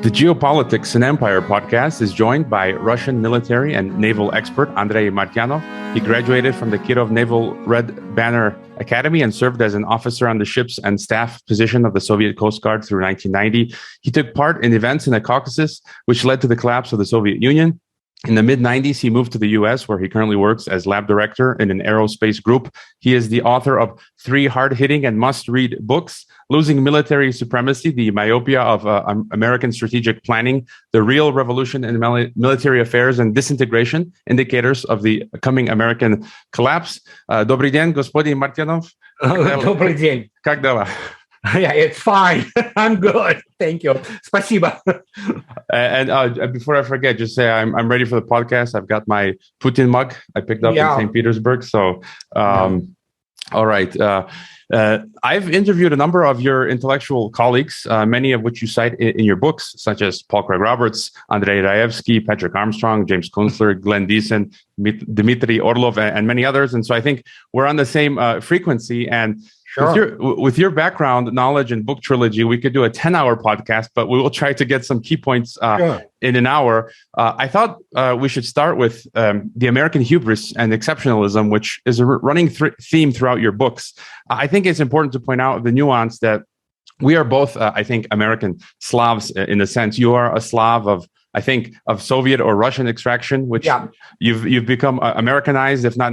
The Geopolitics and Empire podcast is joined by Russian military and naval expert Andrei Martyanov. He graduated from the Kirov Naval Red Banner Academy and served as an officer on the ships and staff position of the Soviet Coast Guard through 1990. He took part in events in the Caucasus, which led to the collapse of the Soviet Union. In the mid-90s, he moved to the US, where he currently works as lab director in an aerospace group. He is the author of 3 hard-hitting and must-read books: Losing Military Supremacy, The Myopia of American Strategic Planning, The Real Revolution in Military Affairs, and Disintegration, Indicators of the Coming American Collapse. Добрый день, господин Martyanov. Добрый день. Как дела? Yeah, it's fine. I'm good. Thank you. Спасибо. And before I forget, just say I'm ready for the podcast. I've got my Putin mug I picked up in St. Petersburg. So, all right. I've interviewed a number of your intellectual colleagues, many of which you cite in your books, such as Paul Craig Roberts, Andrei Raevsky, Patrick Armstrong, James Kunstler, Glenn Deason, Dmitry Orlov, and many others. And so I think we're on the same frequency. And sure. With your background, knowledge, and book trilogy, we could do a 10-hour podcast, but we will try to get some key points in an hour. I thought we should start with the American hubris and exceptionalism, which is a running theme throughout your books. I think it's important to point out the nuance that we are both, I think, American Slavs in a sense. You are a Slav of Soviet or Russian extraction, which you've become Americanized, if not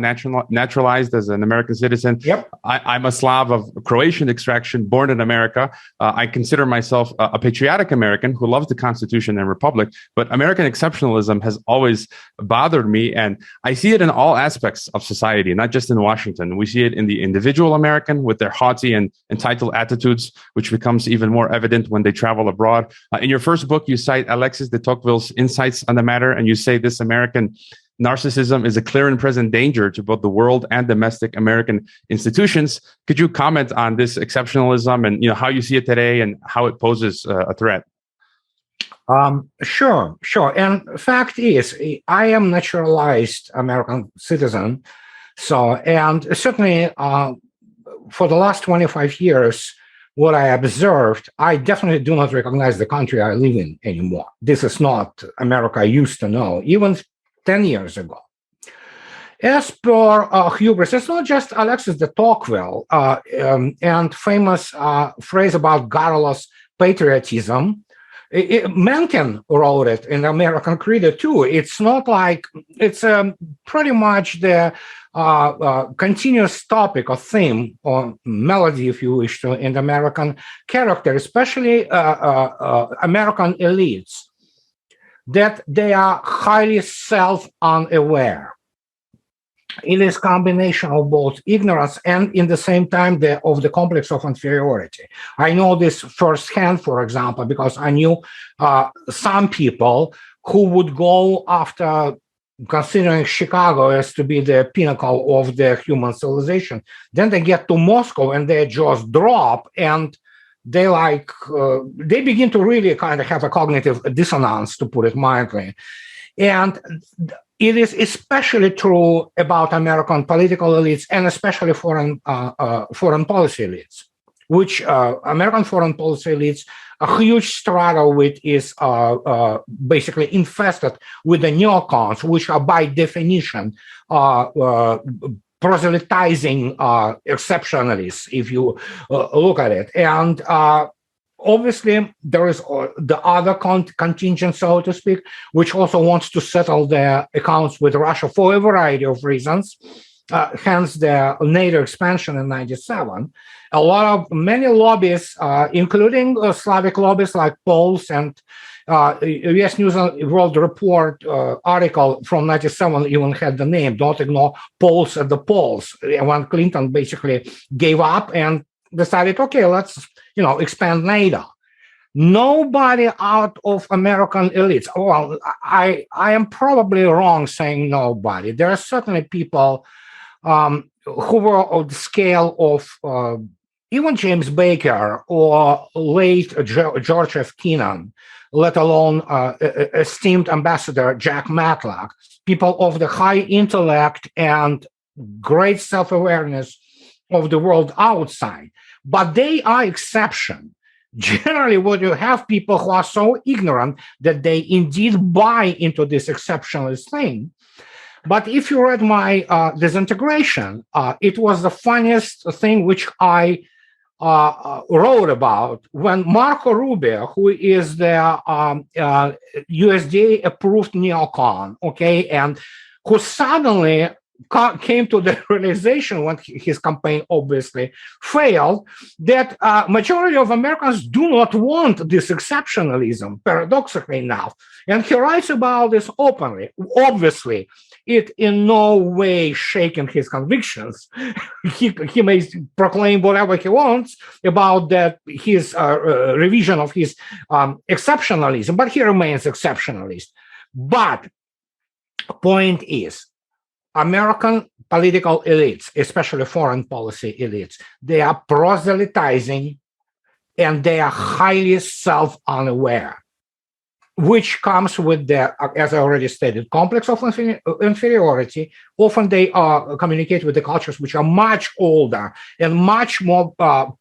naturalized as an American citizen. Yep. I'm a Slav of Croatian extraction, born in America. I consider myself a patriotic American who loves the Constitution and Republic, but American exceptionalism has always bothered me, and I see it in all aspects of society, not just in Washington. We see it in the individual American with their haughty and entitled attitudes, which becomes even more evident when they travel abroad. In your first book, you cite Alexis de Tocqueville's insights on the matter, and you say this American narcissism is a clear and present danger to both the world and domestic American institutions. Could you comment on this exceptionalism and how you see it today and how it poses a threat? Sure. And fact is, I am naturalized American citizen. And certainly for the last 25 years, what I observed, I definitely do not recognize the country I live in anymore. This is not America I used to know, even 10 years ago. As per hubris, it's not just Alexis de Tocqueville and famous phrase about garrulous patriotism. Mencken wrote it in American Creed too. It's not like, it's pretty much the continuous topic or theme or melody, if you wish to, in the American character, especially American elites, that they are highly self-unaware. It is a combination of both ignorance and, in the same time, of the complex of inferiority. I know this firsthand, for example, because I knew some people who would go after considering Chicago as to be the pinnacle of the human civilization. Then they get to Moscow and they just drop, and they they begin to really kind of have a cognitive dissonance, to put it mildly. And it is especially true about American political elites and especially foreign policy elites, which American foreign policy elites, a huge struggle with is basically infested with the neocons, which are by definition proselytizing exceptionalists, if you look at it. And obviously, there is the other contingent, so to speak, which also wants to settle their accounts with Russia for a variety of reasons. Hence the NATO expansion in '97. Many lobbies, including Slavic lobbies like Poles and U.S. News and World Report article from '97 even had the name "Don't Ignore Poles at the Polls," when Clinton basically gave up and decided, okay, let's expand NATO. Nobody out of American elites. Well, I am probably wrong saying nobody. There are certainly people who were on the scale of even James Baker or late George F. Kennan, let alone esteemed Ambassador Jack Matlock, people of the high intellect and great self-awareness of the world outside. But they are exception. Generally, what you have people who are so ignorant that they indeed buy into this exceptionalist thing. But if you read my disintegration, it was the funniest thing which I wrote about when Marco Rubio, who is the USDA-approved neocon, okay, and who suddenly came to the realization when his campaign obviously failed that majority of Americans do not want this exceptionalism, paradoxically enough. And he writes about this openly. Obviously, it in no way shaking his convictions. He may proclaim whatever he wants about that his revision of his exceptionalism, but he remains exceptionalist. But point is, American political elites, especially foreign policy elites, they are proselytizing and they are highly self-unaware, which comes with the, as I already stated, complex of inferiority. Often they communicate with the cultures which are much older and much more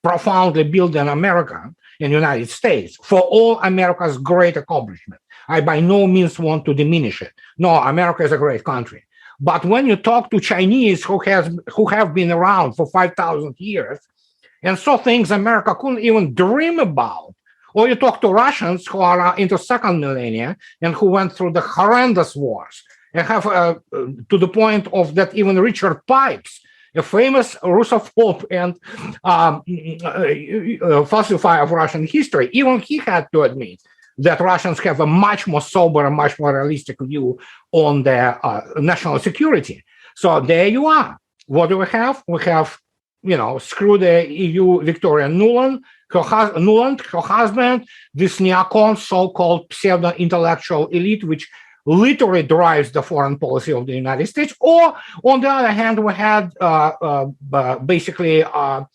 profoundly built than America in the United States, for all America's great accomplishment. I by no means want to diminish it. No, America is a great country. But when you talk to Chinese who have been around for 5,000 years and saw things America couldn't even dream about, or you talk to Russians who are into second millennia and who went through the horrendous wars and have to the point of that even Richard Pipes, a famous Russophobe and falsifier of Russian history, even he had to admit that Russians have a much more sober and much more realistic view on their national security. So there you are. What do we have? We have, screw the EU Victoria Nuland, her husband, this neocon, so-called pseudo-intellectual elite, which literally drives the foreign policy of the United States. Or, on the other hand, we had basically a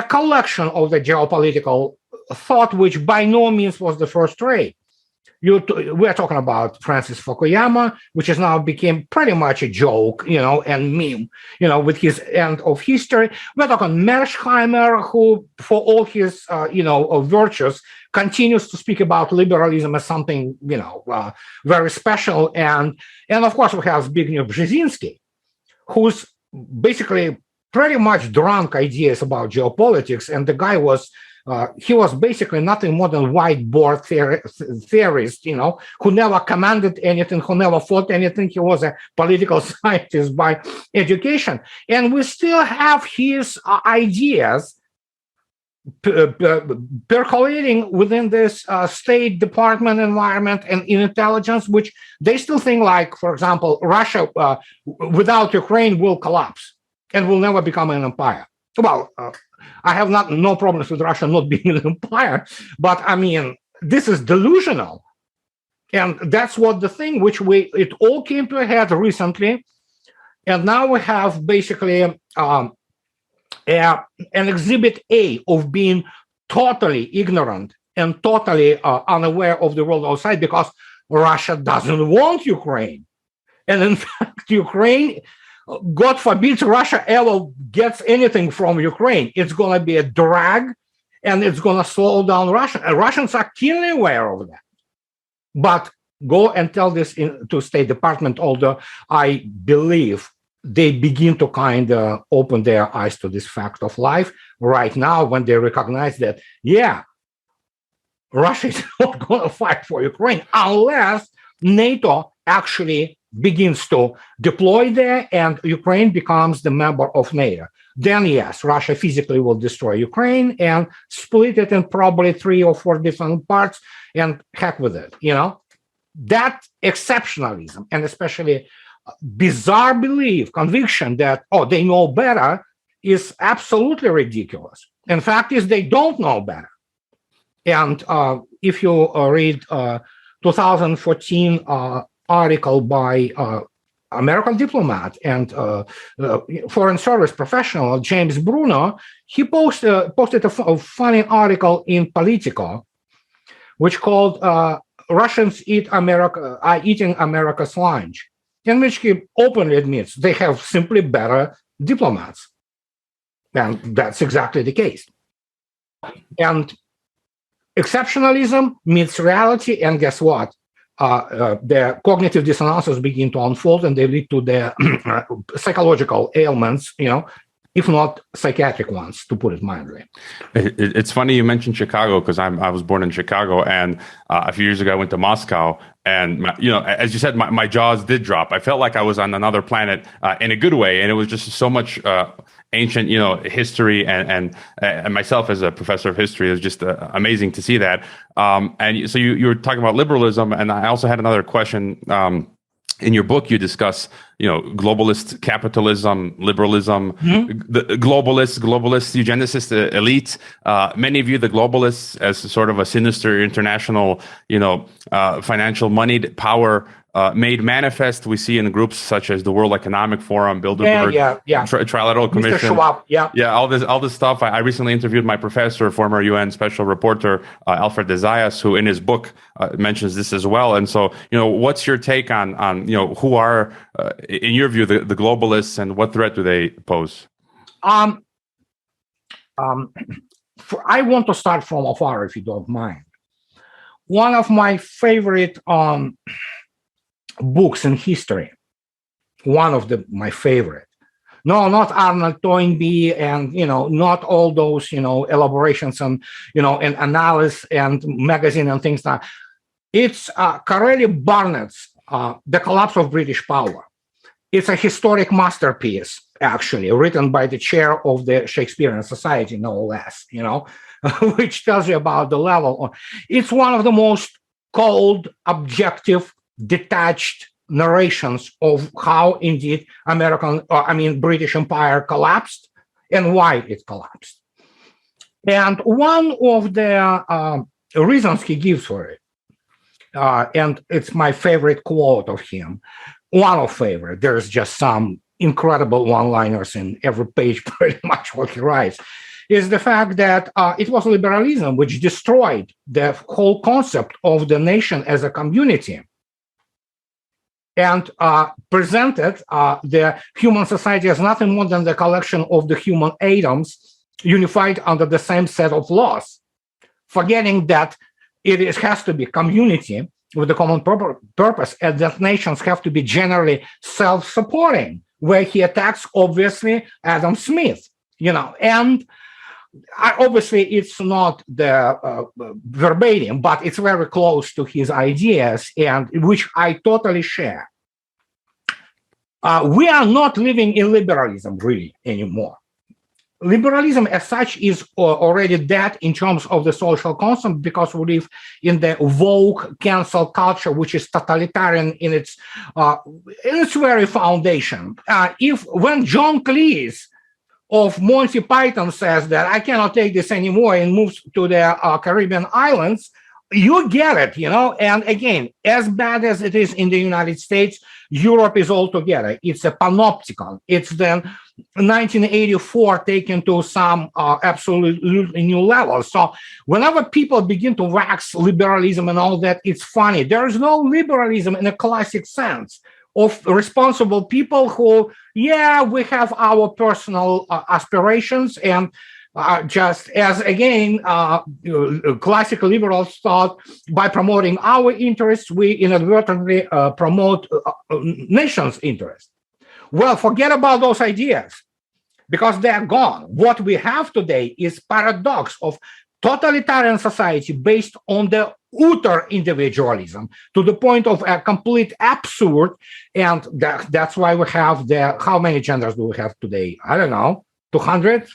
collection of the geopolitical thought, which by no means was the first rate. We're talking about Francis Fukuyama, which has now became pretty much a joke, and meme, with his end of history. We're talking Mearsheimer, who, for all his, virtues, continues to speak about liberalism as something, very special. And of course, we have Zbigniew Brzezinski, who's basically pretty much drunk ideas about geopolitics. And the guy was he was basically nothing more than whiteboard theorist, who never commanded anything, who never fought anything. He was a political scientist by education. And we still have his ideas percolating within this State Department environment and in intelligence, which they still think like, for example, Russia without Ukraine will collapse and will never become an empire. Well, I have no problems with Russia not being an empire, but I mean, this is delusional. And that's what the thing which it all came to a head recently. And now we have basically an exhibit A of being totally ignorant and totally unaware of the world outside, because Russia doesn't want Ukraine. And in fact, Ukraine, God forbid Russia ever gets anything from Ukraine. It's going to be a drag, and it's going to slow down Russia. And Russians are keenly aware of that. But go and tell this to State Department, although I believe they begin to kind of open their eyes to this fact of life right now when they recognize that, yeah, Russia is not going to fight for Ukraine unless NATO actually begins to deploy there and Ukraine becomes the member of NATO. Then yes, Russia physically will destroy Ukraine and split it in probably 3 or 4 different parts and heck with it, That exceptionalism, and especially bizarre belief, conviction that, they know better, is absolutely ridiculous. In fact, is they don't know better. And if you read 2014 article by American diplomat and foreign service professional James Bruno, he posted a funny article in Politico, which called "Russians eating America's lunch," in which he openly admits they have simply better diplomats, and that's exactly the case. And exceptionalism meets reality, and guess what? The cognitive dissonances begin to unfold, and they lead to the psychological ailments, if not psychiatric ones, to put it mildly. It's funny you mentioned Chicago, because I was born in Chicago, and a few years ago I went to Moscow, and as you said, my jaws did drop. I felt like I was on another planet in a good way, and it was just so much ancient, history, and myself as a professor of history is just amazing to see that. And so you were talking about liberalism, and I also had another question. In your book, you discuss, globalist capitalism, liberalism, the globalist eugenicist elite. Many view the globalists as sort of a sinister international, financial moneyed power made manifest. We see in groups such as the World Economic Forum, Bilderberg, Trilateral Commission, Mr. Schwab, all this stuff. I recently interviewed my professor, former UN Special Reporter Alfred de Zayas, who in his book mentions this as well. And so, what's your take on who are, in your view, the globalists, and what threat do they pose? I want to start from afar, if you don't mind. One of my favorite books in history, my favorite. No, not Arnold Toynbee, and not all those elaborations and and analysis and magazine and things like that. It's Corelli Barnett's The Collapse of British Power. It's a historic masterpiece, actually, written by the chair of the Shakespearean Society, no less. Which tells you about the level. It's one of the most cold, objective, detached narrations of how indeed British Empire collapsed and why it collapsed. And one of the reasons he gives for it, and it's my favorite quote of him, there's just some incredible one-liners in every page, pretty much what he writes, is the fact that it was liberalism which destroyed the whole concept of the nation as a community, and presented the human society as nothing more than the collection of the human atoms unified under the same set of laws, forgetting that it has to be community with a common purpose, and that nations have to be generally self-supporting, where he attacks, obviously, Adam Smith, and obviously it's not the verbatim, but it's very close to his ideas, and which I totally share. We are not living in liberalism really anymore. Liberalism as such is already dead in terms of the social concept, because we live in the woke cancel culture, which is totalitarian in its very foundation. When John Cleese of Monty Python says that I cannot take this anymore and moves to the Caribbean islands, you get it, and again, as bad as it is in the United States, Europe is altogether. It's a panopticon. It's then 1984 taken to some absolutely new level. So whenever people begin to wax liberalism and all that, it's funny. There is no liberalism in a classic sense of responsible people who, we have our personal aspirations, and just as, again, classical liberals thought, by promoting our interests, we inadvertently promote nations' interests. Well, forget about those ideas, because they're gone. What we have today is paradox of totalitarian society based on the utter individualism to the point of a complete absurd, and that's why we have how many genders do we have today? I don't know, 200?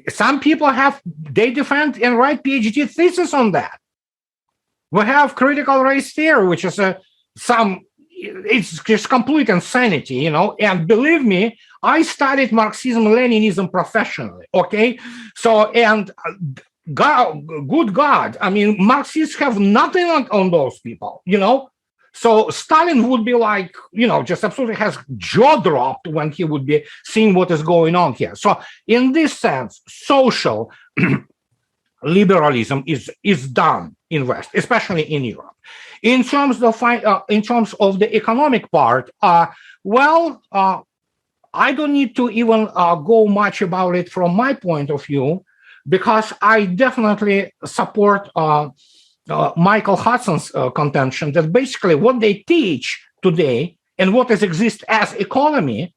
Some people they defend and write PhD thesis on that. We have critical race theory, which is it's just complete insanity, and believe me, I studied Marxism-Leninism professionally, okay? So, and good God, Marxists have nothing on those people, So Stalin would be like, just absolutely has jaw dropped when he would be seeing what is going on here. So in this sense, social liberalism is done in West, especially in Europe. In terms of the economic part, I don't need to even go much about it from my point of view, because I definitely support Michael Hudson's contention that basically what they teach today and what exists as economy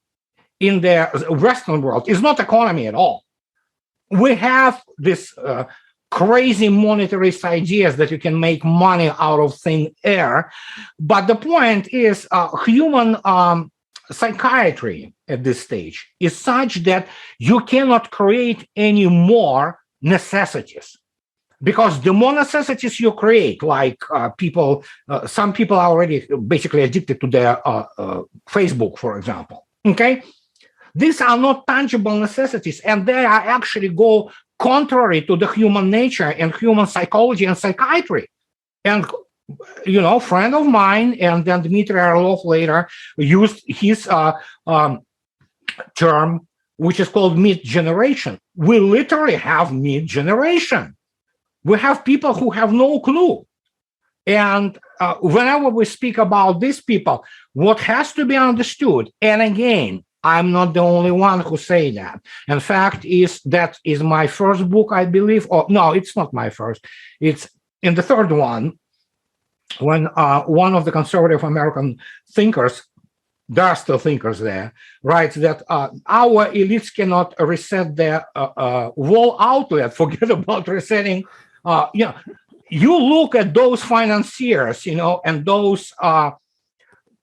in the Western world is not economy at all. We have this crazy monetarist ideas that you can make money out of thin air. But the point is human psychiatry at this stage is such that you cannot create any more necessities. Because the more necessities you create, like some people are already basically addicted to their Facebook, for example, okay? These are not tangible necessities, and they are actually go contrary to the human nature and human psychology and psychiatry. And, you know, a friend of mine, and then Dmitry Orlov later used his term, which is called mid-generation. We literally have mid-generation. We have people who have no clue. And whenever we speak about these people, what has to be understood, and again, I'm not the only one who say that. In fact, that is my first book, I believe. Or no, it's not my first. It's in the third one, when one of the conservative American thinkers, there are still thinkers there, writes that our elites cannot reset their wall outlet. Forget about resetting. You know, you look at those financiers, you know, and those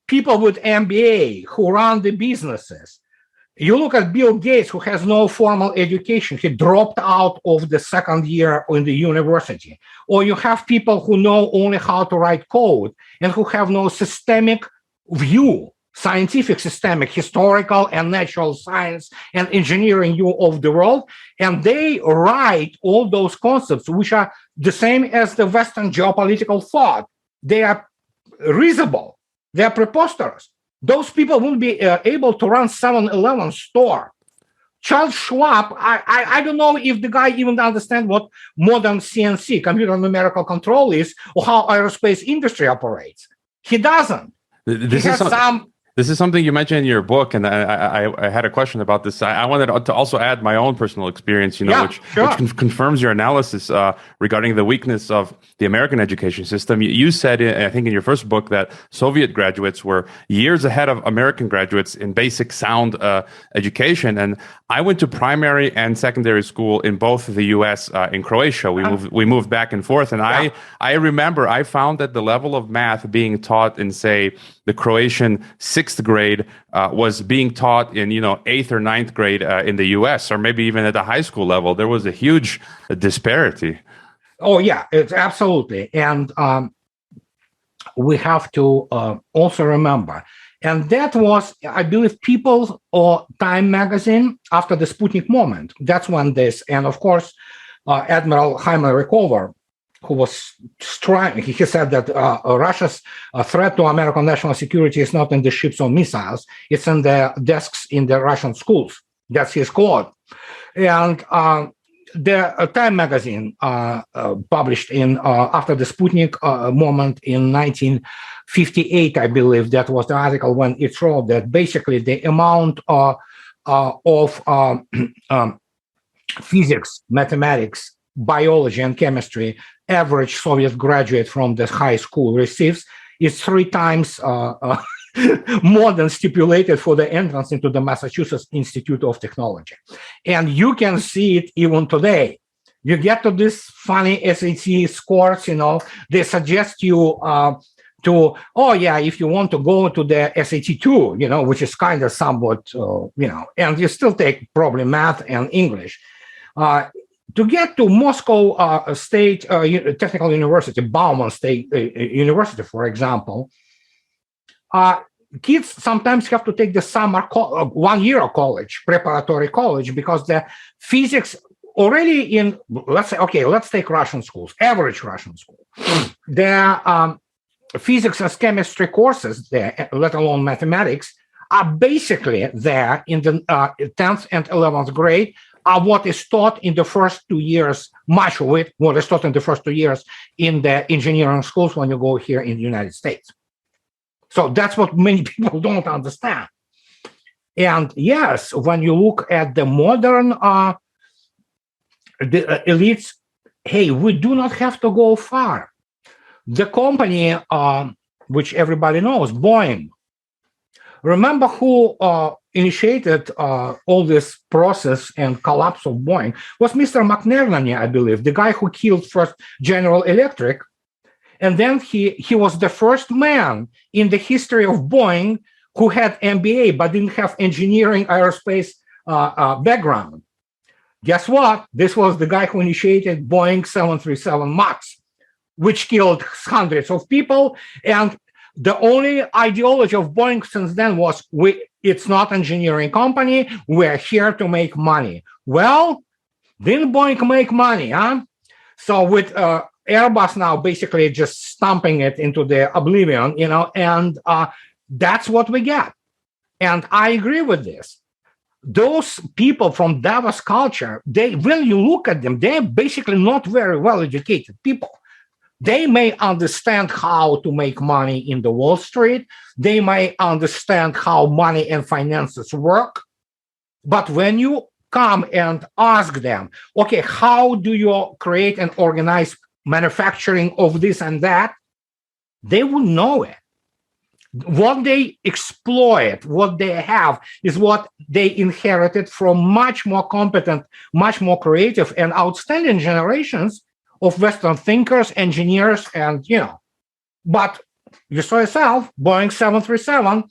people with MBA who run the businesses. You look at Bill Gates, who has no formal education. He dropped out of the second year in the university. Or you have people who know only how to write code and who have no systemic view, scientific, systemic, historical, and natural science and engineering view of the world. And they write all those concepts, which are the same as the Western geopolitical thought. They are risible. They are preposterous. Those people won't be able to run 7-Eleven store. Charles Schwab, I don't know if the guy even understands what modern CNC, computer numerical control, is, or how aerospace industry operates. He doesn't. This is something you mentioned in your book, and I had a question about this. I wanted to also add my own personal experience, you know, which confirms your analysis regarding the weakness of the American education system. You said, I think in your first book, that Soviet graduates were years ahead of American graduates in basic sound education. And I went to primary and secondary school in both the U.S. In Croatia. We moved back and forth, and I remember I found that the level of math being taught in, say, the Croatian sixth grade was being taught in, you know, 8th or 9th grade in the U.S., or maybe even at the high school level. There was a huge disparity. Oh, yeah, it's absolutely. And we have to also remember, and that was, I believe, People or Time magazine after the Sputnik moment. That's when this, and of course, Admiral Jaime Rickover, who was trying, he said that Russia's threat to American national security is not in the ships or missiles, it's in the desks in the Russian schools. That's his quote. And the Time magazine published in after the Sputnik moment in 1958, I believe, that was the article when it wrote that basically the amount of physics, mathematics, biology, and chemistry average Soviet graduate from the high school receives is 3 times more than stipulated for the entrance into the Massachusetts Institute of Technology. And you can see it even today. You get to this funny SAT scores, you know, they suggest you to, oh yeah, if you want to go to the SAT-2, you know, which is kind of somewhat, you know, and you still take probably math and English. To get to Moscow State Technical University, Bauman State University, for example, kids sometimes have to take the summer 1 year of college, preparatory college, because the physics already in, let's say, okay, let's take Russian schools, average Russian school. The physics and chemistry courses there, let alone mathematics, are basically there in the 10th and 11th grade, are what is taught in the first 2 years, much of it, what is taught in the first 2 years in the engineering schools when you go here in the United States. So that's what many people don't understand. And yes, when you look at the modern the elites, hey, we do not have to go far. The company, which everybody knows, Boeing. Remember who initiated all this process and collapse of Boeing? Was Mr. McNerney, I believe, the guy who killed first General Electric. And then he was the first man in the history of Boeing who had MBA but didn't have engineering aerospace background. Guess what? This was the guy who initiated Boeing 737 MAX, which killed hundreds of people. And the only ideology of Boeing since then was, it's not an engineering company, we're here to make money. Well, didn't Boeing make money, huh? So with Airbus now basically just stomping it into the oblivion, and that's what we get. And I agree with this. Those people from Davos culture, when you look at them, they're basically not very well-educated people. They may understand how to make money in the Wall Street. They may understand how money and finances work. But when you come and ask them, okay, how do you create and organize manufacturing of this and that? They will know it. What they exploit, what they have, is what they inherited from much more competent, much more creative and outstanding generations of Western thinkers, engineers, and, But you saw yourself, Boeing 737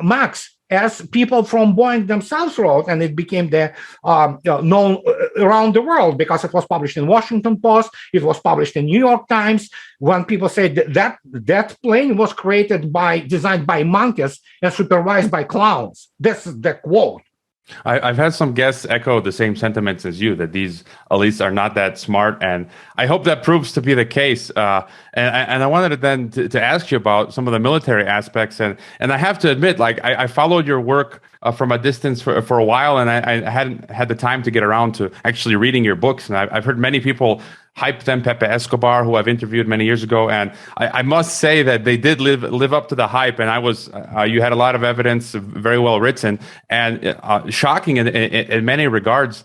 MAX, as people from Boeing themselves wrote, and it became known around the world because it was published in Washington Post, it was published in New York Times, when people said that plane was designed by monkeys and supervised by clowns. This is the quote. I've had some guests echo the same sentiments as you, that these elites are not that smart, and I hope that proves to be the case. And I wanted to then to ask you about some of the military aspects, and I have to admit, I followed your work from a distance for a while, and I hadn't had the time to get around to actually reading your books, and I've heard many people hype them, Pepe Escobar, who I've interviewed many years ago, and I must say that they did live up to the hype. And you had a lot of evidence, very well written, and shocking in many regards.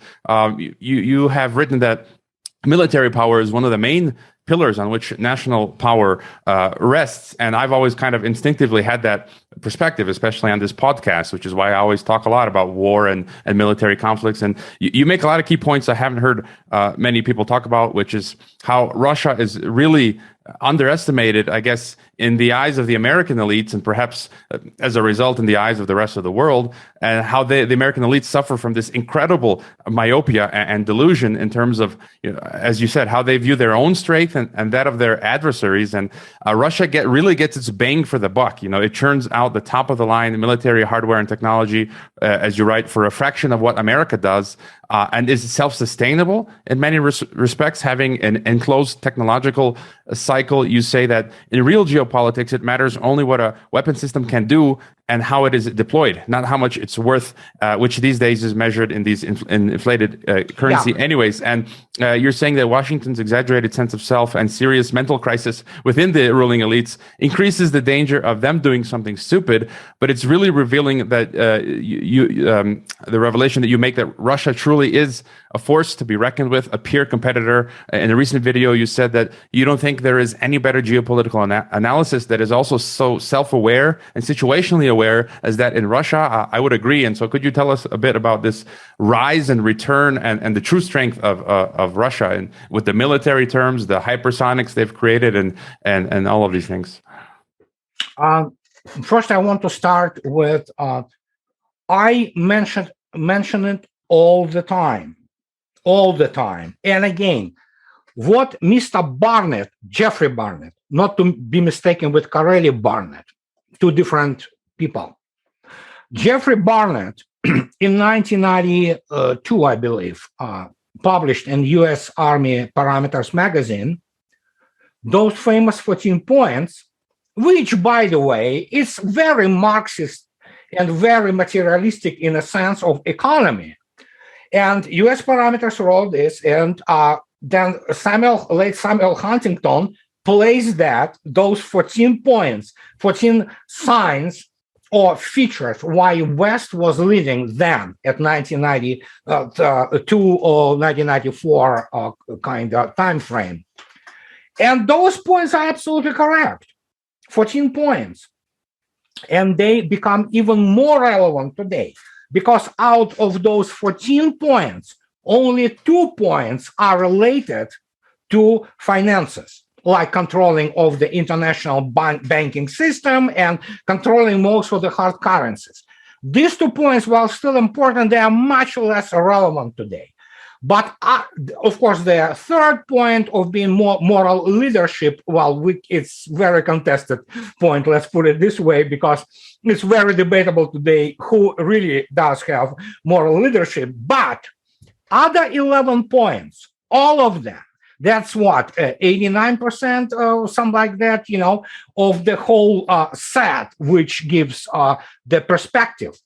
You have written that military power is one of the main pillars on which national power rests, and I've always kind of instinctively had that perspective, especially on this podcast, which is why I always talk a lot about war and military conflicts. And you make a lot of key points I haven't heard many people talk about, which is how Russia is really underestimated, I guess, in the eyes of the American elites, and perhaps as a result in the eyes of the rest of the world, and how the American elites suffer from this incredible myopia and delusion in terms of, as you said, how they view their own strength and that of their adversaries. And Russia really gets its bang for the buck. It churns out the top of the line military hardware and technology, as you write, for a fraction of what America does, and is self-sustainable in many respects, having an enclosed technological cycle. You say that in real geopolitics, it matters only what a weapon system can do and how it is deployed, not how much it's worth, which these days is measured in these inflated currency anyways. And you're saying that Washington's exaggerated sense of self and serious mental crisis within the ruling elites increases the danger of them doing something stupid, but it's really revealing that the revelation that you make that Russia truly is a force to be reckoned with, a peer competitor. In a recent video, you said that you don't think there is any better geopolitical analysis that is also so self-aware and situationally aware as that in Russia. I would agree. And so could you tell us a bit about this rise and return and the true strength of Russia, and with the military terms, the hypersonics they've created, and all of these things? First, I want to start with, I mention it all the time. And again, what Mr. Barnett, Jeffrey Barnett, not to be mistaken with Kareli Barnett, two different people. Jeffrey Barnett, in 1992, I believe, published in U.S. Army Parameters magazine, those famous 14 points, which, by the way, is very Marxist and very materialistic in a sense of economy. And U.S. Parameters wrote this, and then late Samuel Huntington placed those 14 points, 14 signs or features why West was leading then at 1992 or 1994 kind of time frame. And those points are absolutely correct. 14 points. And they become even more relevant today because out of those 14 points, only 2 points are related to finances, like controlling of the international banking system and controlling most of the hard currencies. These 2 points, while still important, they are much less relevant today. But of course, the third point of being more moral leadership, well, it's very contested point, let's put it this way, because it's very debatable today who really does have moral leadership. But other 11 points, all of them, that's what, 89% or something like that, of the whole set, which gives the perspective,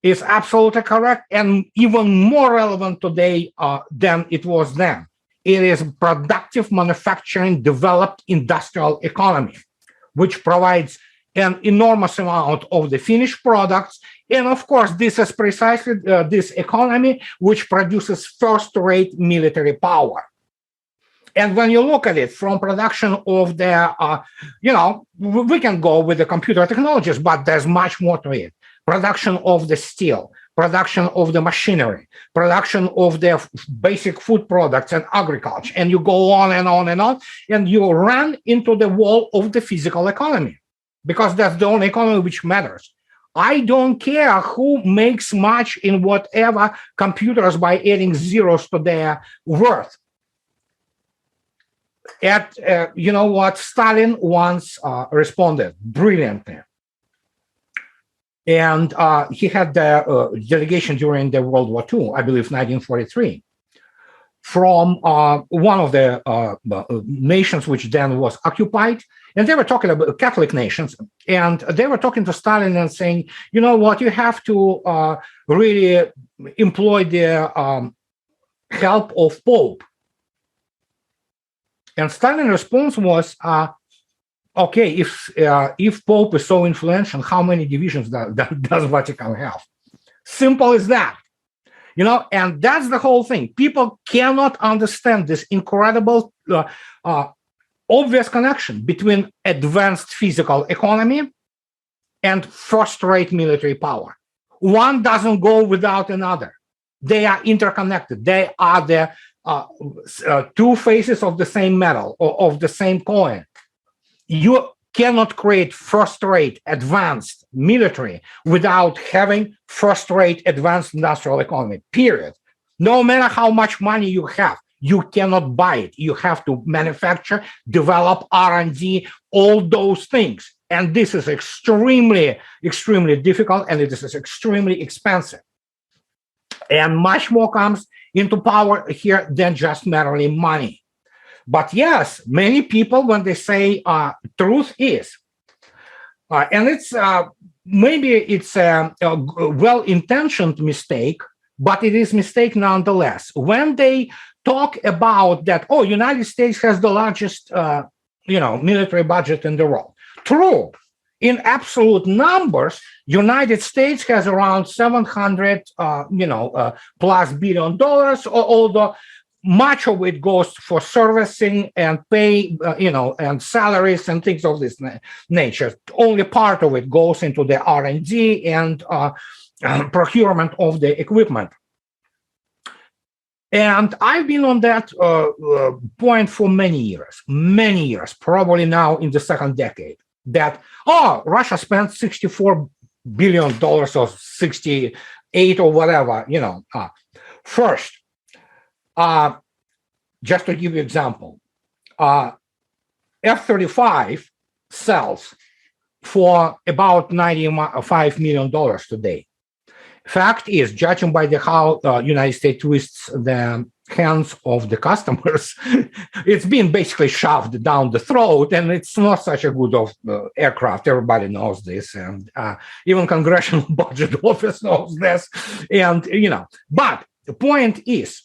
is absolutely correct and even more relevant today than it was then. It is productive manufacturing developed industrial economy, which provides an enormous amount of the finished products. And of course, this is precisely this economy which produces first-rate military power. And when you look at it from production of the, we can go with the computer technologies, but there's much more to it. Production of the steel, production of the machinery, production of the basic food products and agriculture. And you go on and on and on, and you run into the wall of the physical economy, because that's the only economy which matters. I don't care who makes much in whatever computers by adding zeros to their worth. You know what? Stalin once responded brilliantly. And he had the delegation during the World War II, I believe 1943, from one of the nations which then was occupied. And they were talking about Catholic nations. And they were talking to Stalin and saying, you know what, you have to really employ the help of Pope. And Stalin's response was, okay, if Pope is so influential, how many divisions does Vatican have? Simple as that. And that's the whole thing. People cannot understand this incredible, obvious connection between advanced physical economy and first-rate military power. One doesn't go without another. They are interconnected. They are the two faces of the same metal or of the same coin. You cannot create first-rate advanced military without having first-rate advanced industrial economy, period. No matter how much money you have, you cannot buy it. You have to manufacture, develop R&D, all those things. And this is extremely, extremely difficult, and it is extremely expensive. And much more comes into power here than just merely money. But yes, many people, when they say truth is, and it's maybe it's a well-intentioned mistake, but it is mistake nonetheless. When they talk about that, oh, United States has the largest, military budget in the world. True. In absolute numbers, United States has around 700, plus $1 billion, although much of it goes for servicing and pay, and salaries and things of this nature. Only part of it goes into the R&D and procurement of the equipment. And I've been on that point for many years, probably now in the second decade, that, Russia spent $64 billion or 68 or whatever, First, just to give you an example, F-35 sells for about $95 million today. Fact is, judging by how United States twists the hands of the customers, it's been basically shoved down the throat, and it's not such a good aircraft. Everybody knows this, and even Congressional Budget Office knows this. And but the point is,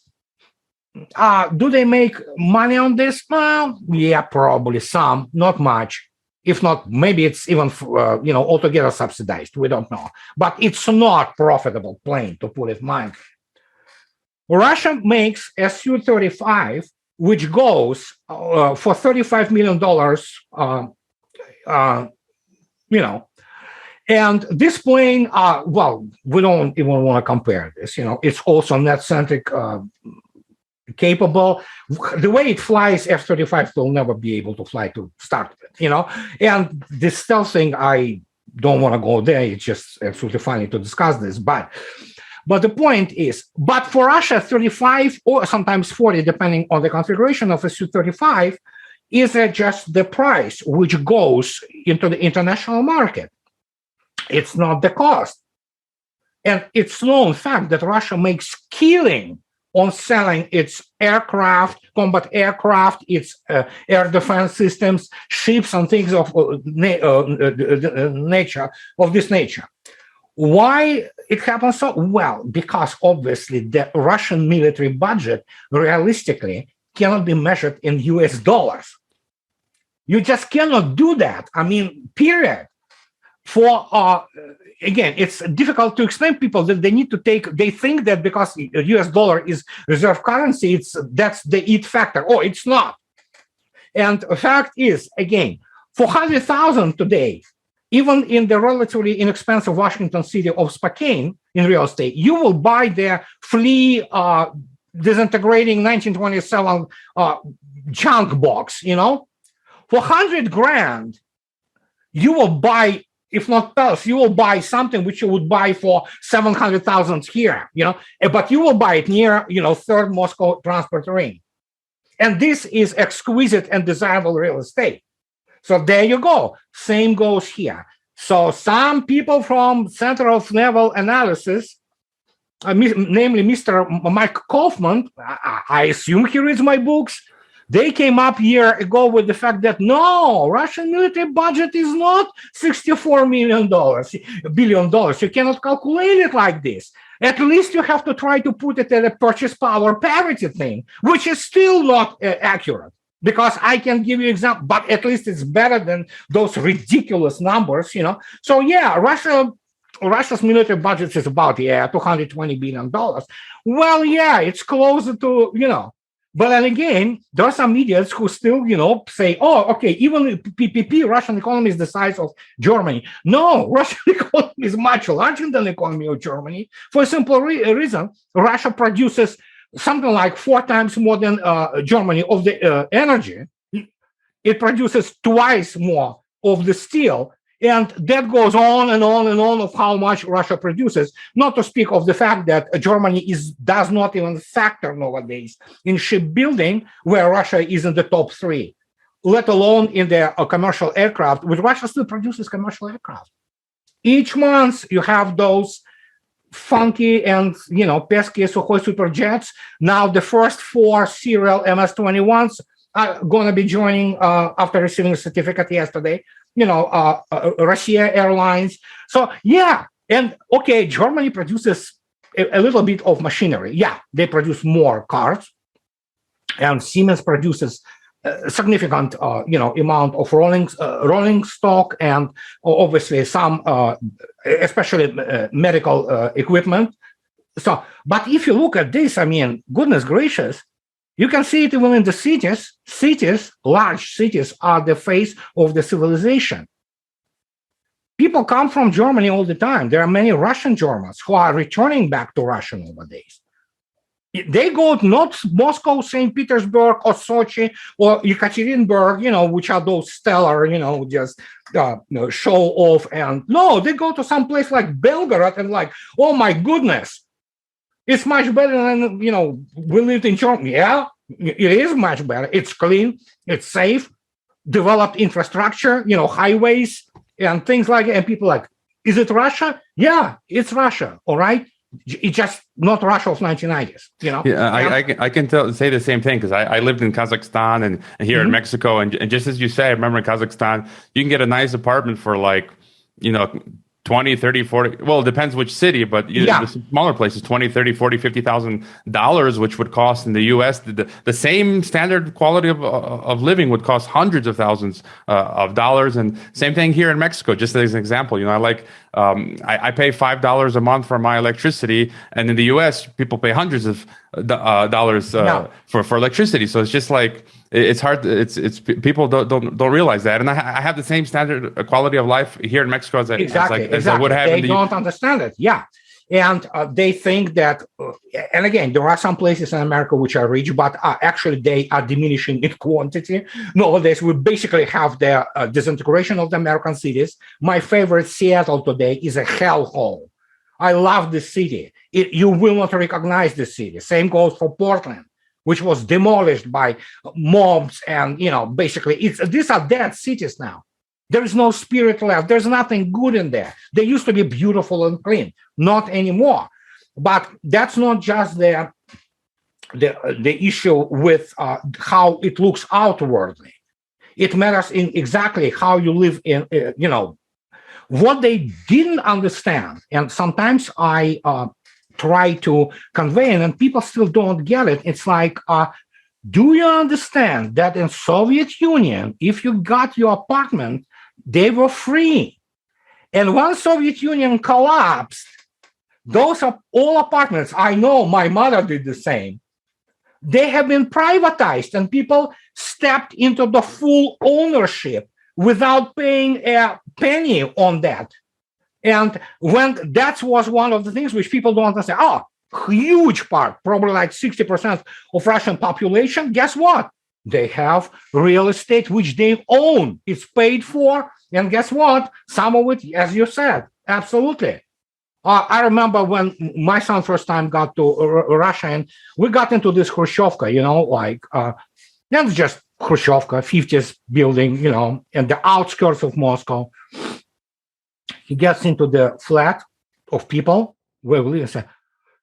do they make money on this? Well, yeah, probably some, not much. If not, maybe it's even, altogether subsidized. We don't know. But it's not profitable plane, to put it mildly. Russia makes Su-35, which goes for $35 million, and this plane, we don't even want to compare this. It's also net-centric, capable. The way it flies, F-35 will never be able to fly to start with, And this stealth thing, I don't want to go there. It's just absolutely funny to discuss this, but the point is, but for Russia, 35 or sometimes 40, depending on the configuration of a Su-35, is just the price which goes into the international market. It's not the cost. And it's known fact that Russia makes killing on selling its aircraft, combat aircraft, its air defense systems, ships, and things of this nature. Why it happens so? Well, because obviously the Russian military budget realistically cannot be measured in US dollars. You just cannot do that. I mean, period. For again, it's difficult to explain to people that they think that because US dollar is reserve currency, that's the it factor. Oh, it's not. And the fact is, again, 400,000 today, even in the relatively inexpensive Washington city of Spokane in real estate, you will buy their flea disintegrating 1927 junk box, For 100 grand, you will buy, if not else, you will buy something which you would buy for 700,000 here, but you will buy it near, third Moscow transport ring. And this is exquisite and desirable real estate. So there you go. Same goes here. So some people from Center of Naval Analysis, namely Mr. Mike Kaufman, I assume he reads my books, they came up a year ago with the fact that no, Russian military budget is not $64 billion. You cannot calculate it like this. At least you have to try to put it at a purchase power parity thing, which is still not accurate. Because I can give you example, but at least it's better than those ridiculous numbers, So yeah, Russia's military budget is about $220 billion. Well, yeah, it's closer to But then again, there are some idiots who still say, oh, okay, even PPP, Russian economy is the size of Germany. No, Russian economy is much larger than the economy of Germany for a simple reason. Russia produces something like 4 times more than Germany of the energy. It produces twice more of the steel. And that goes on and on and on of how much Russia produces, not to speak of the fact that Germany does not even factor nowadays in shipbuilding, where Russia is in the top 3, let alone in the commercial aircraft, which Russia still produces commercial aircraft. Each month you have those funky and pesky Sukhoi Superjets. Now the first 4 serial MS-21s are going to be joining after receiving a certificate yesterday. Russia Airlines. So yeah, and okay, Germany produces a little bit of machinery. Yeah, they produce more cars, and Siemens produces a significant amount of rolling stock, and obviously some especially medical equipment. So, but if you look at this, I mean, goodness gracious, you can see it even in the cities. Large cities are the face of the civilization. People come from Germany all the time. There are many Russian Germans who are returning back to Russia nowadays. They go to not Moscow, St. Petersburg, or Sochi, or Yekaterinburg, which are those stellar, just show off. And no, they go to some place like Belgorod and like, oh my goodness, it's much better than, we lived in Germany. Yeah, it is much better. It's clean, it's safe, developed infrastructure, highways and things like that. And people are like, is it Russia? Yeah, it's Russia. All right. It's just not Russia of 1990s, Yeah, I can say the same thing because I lived in Kazakhstan and here in Mexico. And just as you say, I remember in Kazakhstan, you can get a nice apartment for like, 20, 30, 40, well, it depends which city, but the smaller places, 20, 30, 40, $50,000, which would cost in the US, the same standard quality of living would cost hundreds of thousands of dollars. And same thing here in Mexico, just as an example. I pay $5 a month for my electricity, and in the US, people pay hundreds of dollars for electricity. So it's just like, it's hard. It's people don't realize that, and I have the same standard quality of life here in Mexico as I would have. They don't understand it. Yeah, and they think that. And again, there are some places in America which are rich, but actually they are diminishing in quantity. Nowadays, we basically have the disintegration of the American cities. My favorite, Seattle, today is a hellhole. I love this city. You will not recognize the city. Same goes for Portland, which was demolished by mobs, and basically these are dead cities now. There is no spirit left. There's nothing good in there. They used to be beautiful and clean, not anymore. But that's not just the issue with how it looks outwardly. It matters in exactly how you live in. What they didn't understand, and sometimes I try to convey, and people still don't get it. It's like, do you understand that in Soviet Union, if you got your apartment, they were free. And when Soviet Union collapsed, those are all apartments. I know my mother did the same. They have been privatized, and people stepped into the full ownership without paying a penny on that. And when that was one of the things which people don't understand, huge part, probably like 60% of Russian population, guess what? They have real estate which they own. It's paid for. And guess what? Some of it, as you said, absolutely. I remember when my son first time got to Russia, and we got into this Khrushchevka, that's just Khrushchevka, 50s building, in the outskirts of Moscow. He gets into the flat of people where we live and said,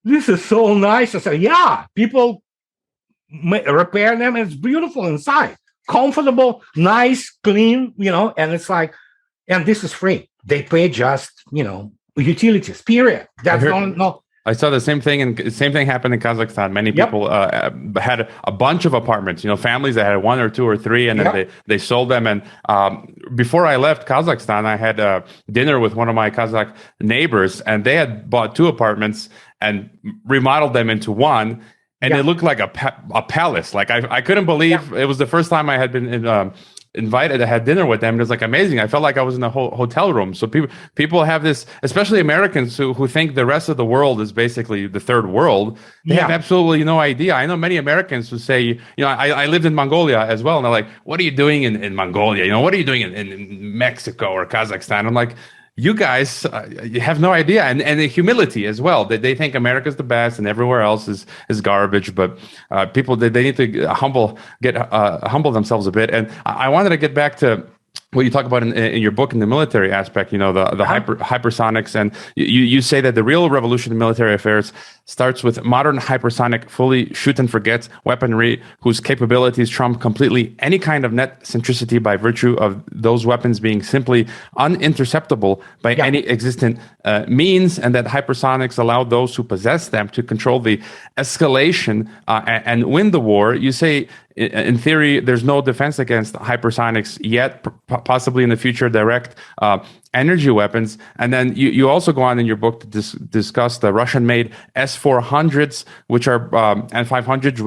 "This is so nice." I said, "Yeah, people repair them, and it's beautiful inside, comfortable, nice, clean, and it's like, and this is free. They pay just, utilities, period." That's no. I saw the same thing, and same thing happened in Kazakhstan. Many people had a bunch of apartments, families that had one or two or three, and then they sold them. And before I left Kazakhstan, I had dinner with one of my Kazakh neighbors, and they had bought two apartments and remodeled them into one, and it looked like a palace. Like I couldn't believe it was the first time I had been invited. I had dinner with them. It was like amazing. I felt like I was in a hotel room. So people have this, especially Americans who think the rest of the world is basically the third world. They have absolutely no idea. I know many Americans who say, I lived in Mongolia as well. And they're like, "What are you doing in Mongolia? What are you doing in Mexico or Kazakhstan?" I'm like, you guys you have no idea. And the humility as well. They think America's the best and everywhere else is garbage. But people, they need to humble themselves a bit. And I wanted to get back to what you talk about in your book in the military aspect, the hypersonics. And you say that the real revolution in military affairs starts with modern hypersonic, fully shoot and forget weaponry whose capabilities trump completely any kind of net centricity by virtue of those weapons being simply uninterceptable by any existent means, and that hypersonics allow those who possess them to control the escalation and win the war. You say, in theory, there's no defense against hypersonics yet, possibly in the future, direct energy weapons. And then you also go on in your book to discuss the Russian-made S-400s, which are and 500s,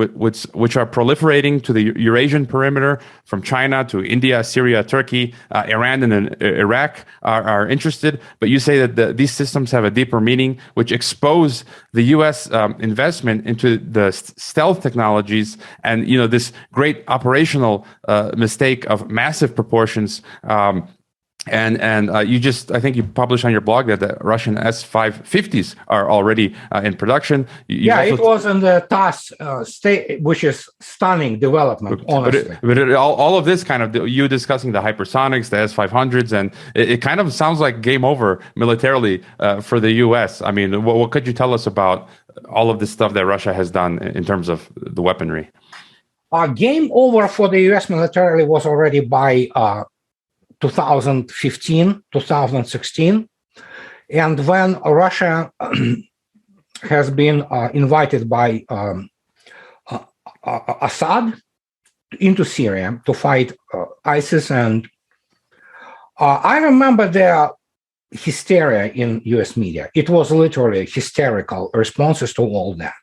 which are proliferating to the Eurasian perimeter from China to India, Syria, Turkey, Iran, and Iraq are interested. But you say that these systems have a deeper meaning, which expose the U.S. Investment into the stealth technologies and this great operational mistake of massive proportions. And I think you published on your blog that the Russian S-550s are already in production. It was in the TASS state, which is stunning development, honestly. But all of this kind of, you discussing the hypersonics, the S-500s, and it kind of sounds like game over militarily for the U.S. I mean, what could you tell us about all of this stuff that Russia has done in terms of the weaponry? Game over for the U.S. militarily was already by 2015, 2016. And when Russia has been invited by Assad into Syria to fight ISIS, and I remember the hysteria in US media. It was literally hysterical responses to all that,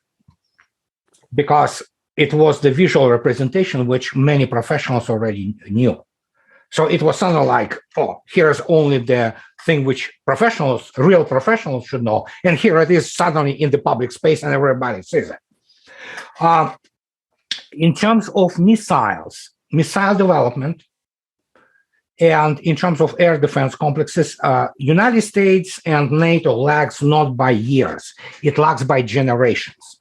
because it was the visual representation which many professionals already knew. So it was something like, oh, here's only the thing which professionals, real professionals should know, and here it is suddenly in the public space and everybody sees it. In terms of missiles, missile development, and in terms of air defense complexes, United States and NATO lags not by years, it lags by generations.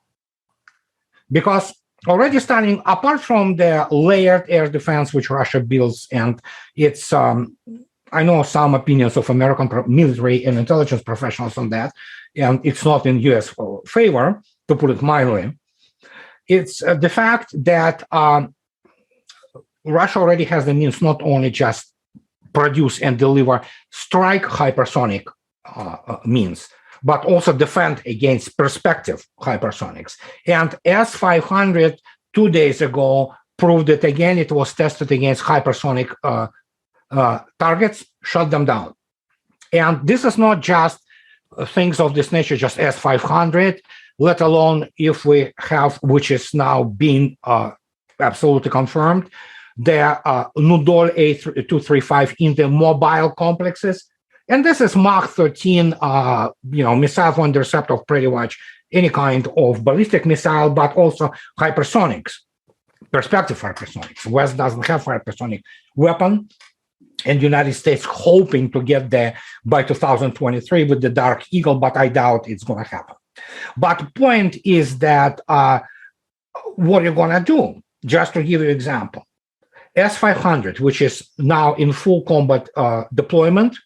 Because already starting, apart from the layered air defense which Russia builds, and it's, I know some opinions of American military and intelligence professionals on that, and it's not in US favor, to put it mildly. It's the fact that Russia already has the means not only just produce and deliver strike hypersonic means, but also defend against prospective hypersonics. And S-500 2 days ago proved it again. It was tested against hypersonic targets, shut them down. And this is not just things of this nature, just S-500, let alone if we have, which is now being absolutely confirmed, the Nudol A235 in the mobile complexes. And this is Mach 13, missile for intercept of pretty much any kind of ballistic missile, but also hypersonics, prospective hypersonics. West doesn't have hypersonic weapon, and the United States hoping to get there by 2023 with the Dark Eagle, but I doubt it's going to happen. But the point is that what are you going to do? Just to give you an example, S-500, which is now in full combat deployment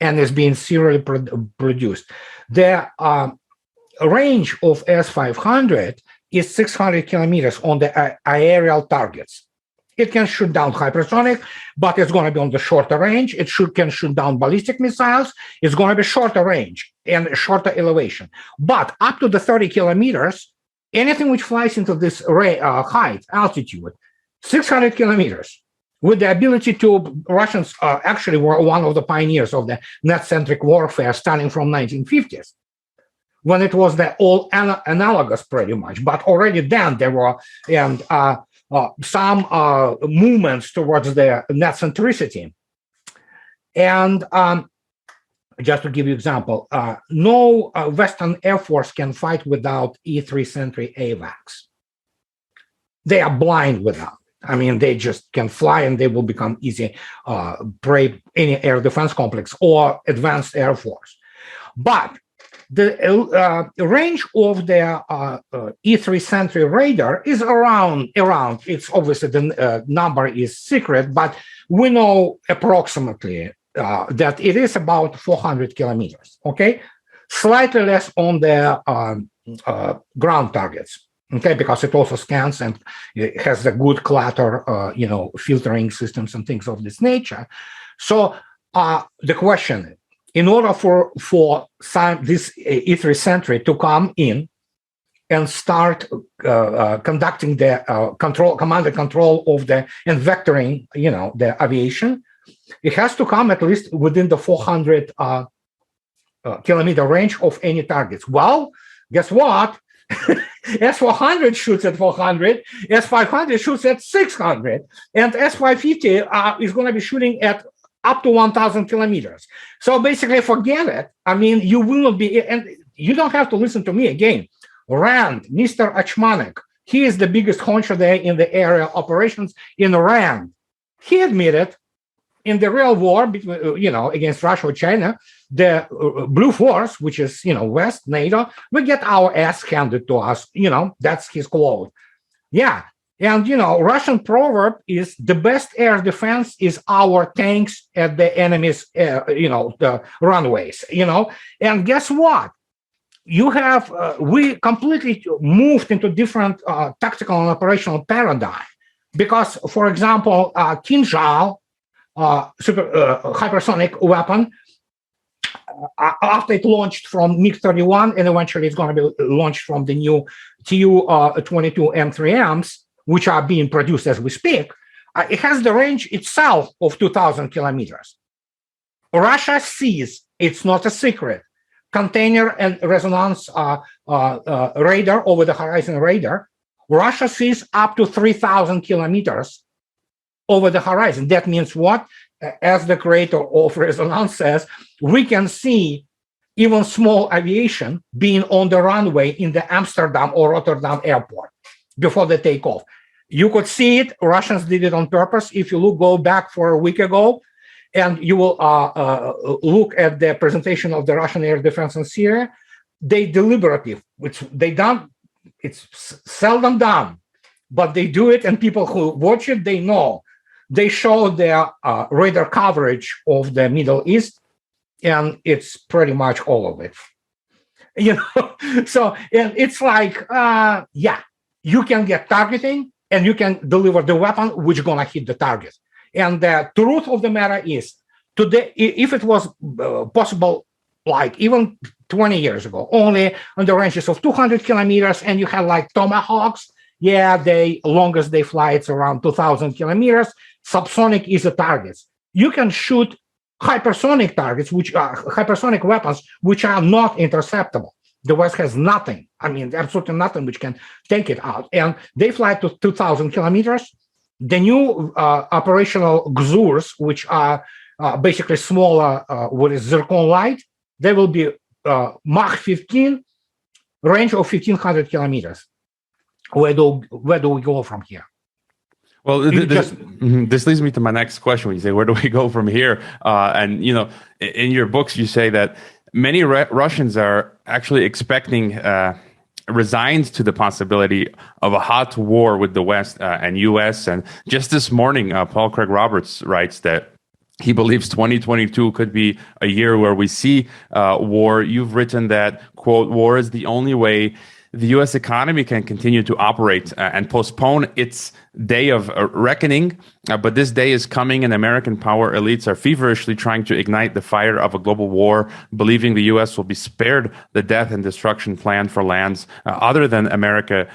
and is being serially produced, the range of S-500 is 600 kilometers on the aerial targets. It can shoot down hypersonic, but it's going to be on the shorter range. It can shoot down ballistic missiles. It's going to be shorter range and shorter elevation. But up to the 30 kilometers, anything which flies into this height, altitude, 600 kilometers, with the ability to, Russians actually were one of the pioneers of the net-centric warfare starting from 1950s, when it was the all analogous pretty much. But already then there were, and some movements towards the net centricity. And just to give you an example, no Western Air Force can fight without E-3 Sentry AWACS. They are blind without it. I mean, they just can fly and they will become easy prey, any air defense complex or advanced Air Force. But the range of the E-3 Sentry radar is around, it's obviously the number is secret, but we know approximately that it is about 400 kilometers, okay? Slightly less on the ground targets, okay? Because it also scans and it has a good clutter, filtering systems and things of this nature. So the question, in order for this E-3 Sentry to come in and start conducting the command and control of the, and vectoring, the aviation, it has to come at least within the 400 kilometer range of any targets. Well, guess what? S-400 shoots at 400, S-500 shoots at 600, and S-550 is going to be shooting at up to 1,000 kilometers. So basically, forget it. I mean, you will not be, and you don't have to listen to me again. RAND, Mr. Achmanek, he is the biggest honcho there in the area operations in RAND. He admitted in the real war between, against Russia or China, the Blue Force, which is, West, NATO, we get our ass handed to us. That's his quote. Yeah. And, Russian proverb is the best air defense is our tanks at the enemy's, the runways, And guess what? You have, we completely moved into different tactical and operational paradigm. Because, for example, Kinzhal, hypersonic weapon, after it launched from MiG-31, and eventually it's going to be launched from the new Tu-22 M3Ms, which are being produced as we speak, it has the range itself of 2,000 kilometers. Russia sees, it's not a secret, container and resonance radar, over-the-horizon radar. Russia sees up to 3,000 kilometers over the horizon. That means what? As the creator of resonance says, we can see even small aviation being on the runway in the Amsterdam or Rotterdam airport before they take off. You could see it. Russians did it on purpose. If you go back for a week ago, and you will look at the presentation of the Russian air defense in Syria, they deliberately, it's seldom done, but they do it, and people who watch it, they know. They show their radar coverage of the Middle East, and it's pretty much all of it. So and it's like, you can get targeting, and you can deliver the weapon which is going to hit the target. And the truth of the matter is, today, if it was possible, like even 20 years ago, only on the ranges of 200 kilometers, and you have like Tomahawks, the longest they fly, it's around 2,000 kilometers. Subsonic is a target. You can shoot hypersonic targets, which are hypersonic weapons, which are not interceptable. The West has nothing, absolutely nothing which can take it out. And they fly to 2,000 kilometers. The new operational Gzurs, which are basically smaller, what is zircon light, they will be Mach 15, range of 1,500 kilometers. Where do we go from here? Well, this leads me to my next question. When you say, where do we go from here? And, in your books, you say that many Russians are actually expecting, resigned to the possibility of a hot war with the West and U.S. And just this morning, Paul Craig Roberts writes that he believes 2022 could be a year where we see war. You've written that, quote, war is the only way the U.S. economy can continue to operate and postpone its day of reckoning. But this day is coming, and American power elites are feverishly trying to ignite the fire of a global war, believing the U.S. will be spared the death and destruction planned for lands other than America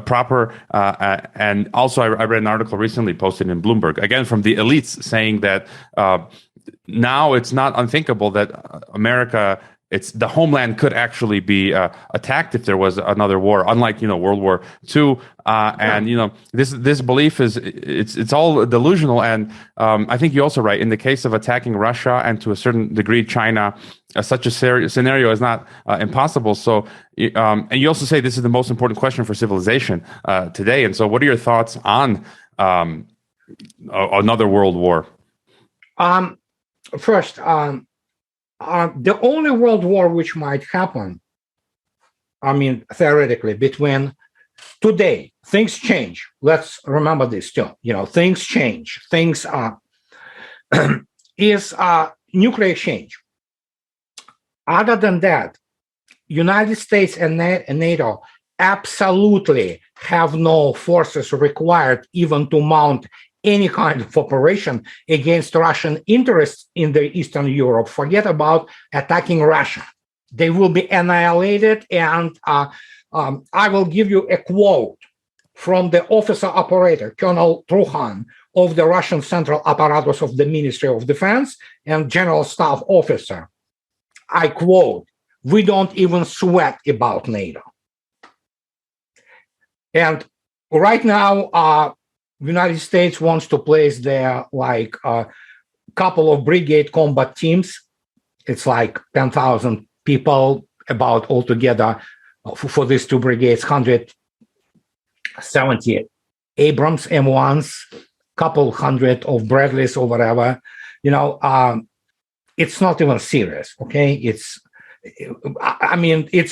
proper. And also, I read an article recently posted in Bloomberg, again from the elites, saying that now it's not unthinkable that America, the homeland could actually be attacked if there was another war, unlike World War II. And this belief it's all delusional. And I think you also write, in the case of attacking Russia and to a certain degree China, such a scenario is not impossible. So, and you also say this is the most important question for civilization today. And so, what are your thoughts on another world war? First. The only world war which might happen, theoretically, between today, things change. Let's remember this too. Things change. Things is nuclear exchange. Other than that, United States and NATO absolutely have no forces required even to mount any kind of operation against Russian interests in the Eastern Europe. Forget about attacking Russia. They will be annihilated. And I will give you a quote from the officer operator, Colonel Truhan, of the Russian Central Apparatus of the Ministry of Defense and General Staff Officer. I quote, "We don't even sweat about NATO." And right now, United States wants to place their couple of brigade combat teams. It's like 10,000 people about altogether for these two brigades, 170 Abrams M1s, couple hundred of Bradleys or whatever. It's not even serious, okay? It's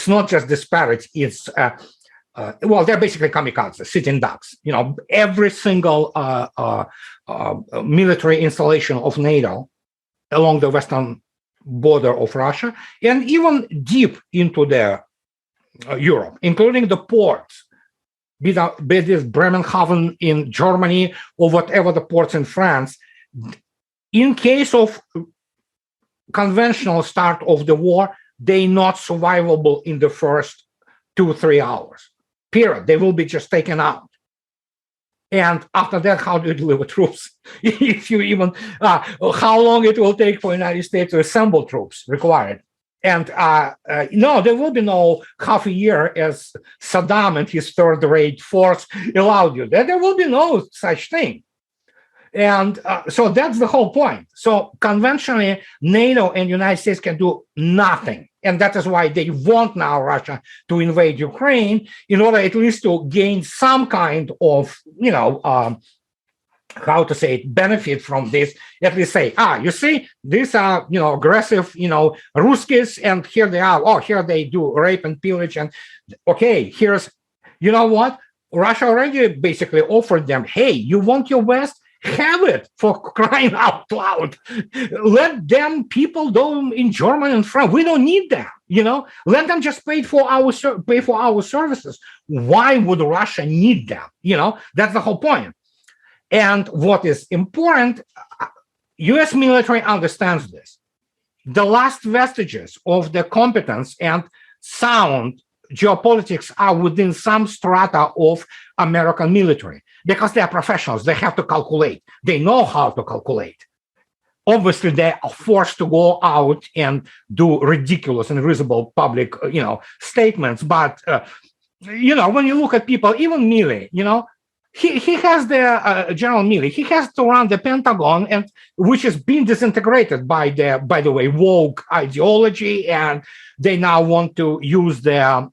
not just disparate. It's they're basically kamikazes, sitting ducks. Every single military installation of NATO along the western border of Russia, and even deep into the Europe, including the ports, be this Bremenhaven in Germany or whatever the ports in France. In case of conventional start of the war, they're not survivable in the first 2-3 hours. Period. They will be just taken out. And after that, how do you deliver troops? If you even, how long it will take for the United States to assemble troops required? And no, there will be no half a year as Saddam and his third-rate force allowed you. There will be no such thing. And so that's the whole point. So conventionally, NATO and the United States can do nothing. And that is why they want now Russia to invade Ukraine in order at least to gain some kind of, how to say it, benefit from this. At least say, you see, these are, aggressive, Ruskies, and here they are. Oh, here they do rape and pillage. And okay, here's, you know what? Russia already basically offered them, hey, you want your West? Have it, for crying out loud. Let them people do in Germany and France. We don't need them, Let them just pay for our services. Why would Russia need them? That's the whole point. And what is important, U.S. military understands this. The last vestiges of the competence and sound geopolitics are within some strata of American military because they are professionals. They have to calculate. They know how to calculate. Obviously, they are forced to go out and do ridiculous and risible public, statements. But, when you look at people, even Milley, he has the General Milley. He has to run the Pentagon, and which is being disintegrated by the way, woke ideology, and they now want to use the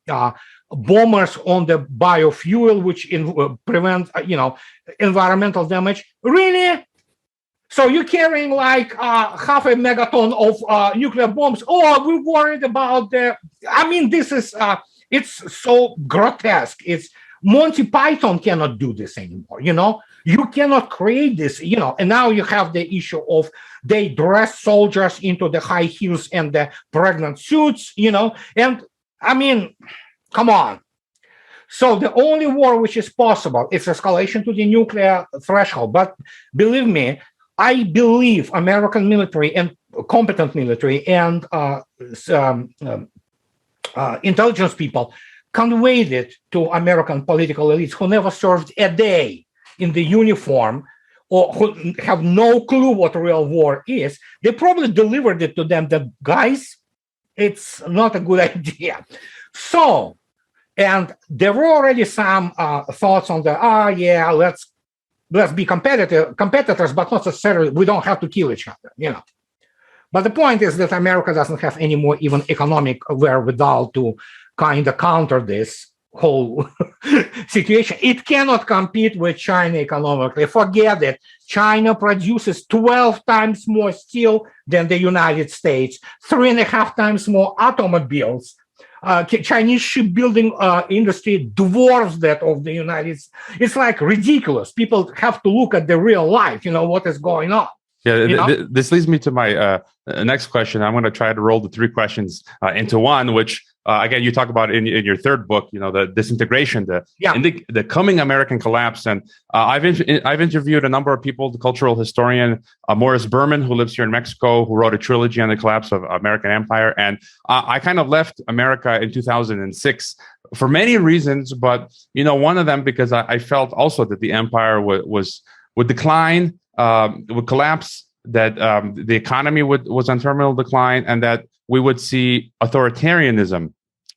bombers on the biofuel, which prevent environmental damage. Really? So you're carrying like half a megaton of nuclear bombs? Oh, we're worried about this is it's so grotesque. It's Monty Python cannot do this anymore, You cannot create this, and now you have the issue of they dress soldiers into the high heels and the pregnant suits, and come on. So the only war which is possible is escalation to the nuclear threshold. But believe me, I believe American military and competent military and intelligence people conveyed it to American political elites who never served a day in the uniform or who have no clue what real war is. They probably delivered it to them that, guys, it's not a good idea. So, and there were already some thoughts on let's be competitors, but not necessarily, we don't have to kill each other, But the point is that America doesn't have any more even economic wherewithal to kind of counter this whole situation. It cannot compete with China economically. Forget it. China produces 12 times more steel than the United States, 3.5 times more automobiles. Chinese shipbuilding industry dwarfs that of the United States. It's like ridiculous. People have to look at the real life, what is going on. Yeah, this leads me to my next question. I'm going to try to roll the three questions into one, which, again, you talk about in your third book, the disintegration, the coming American collapse. And I've interviewed a number of people, the cultural historian, Morris Berman, who lives here in Mexico, who wrote a trilogy on the collapse of American empire. And I kind of left America in 2006 for many reasons. But, one of them, because I felt also that the empire would decline, would collapse, that the economy was on terminal decline, and that we would see authoritarianism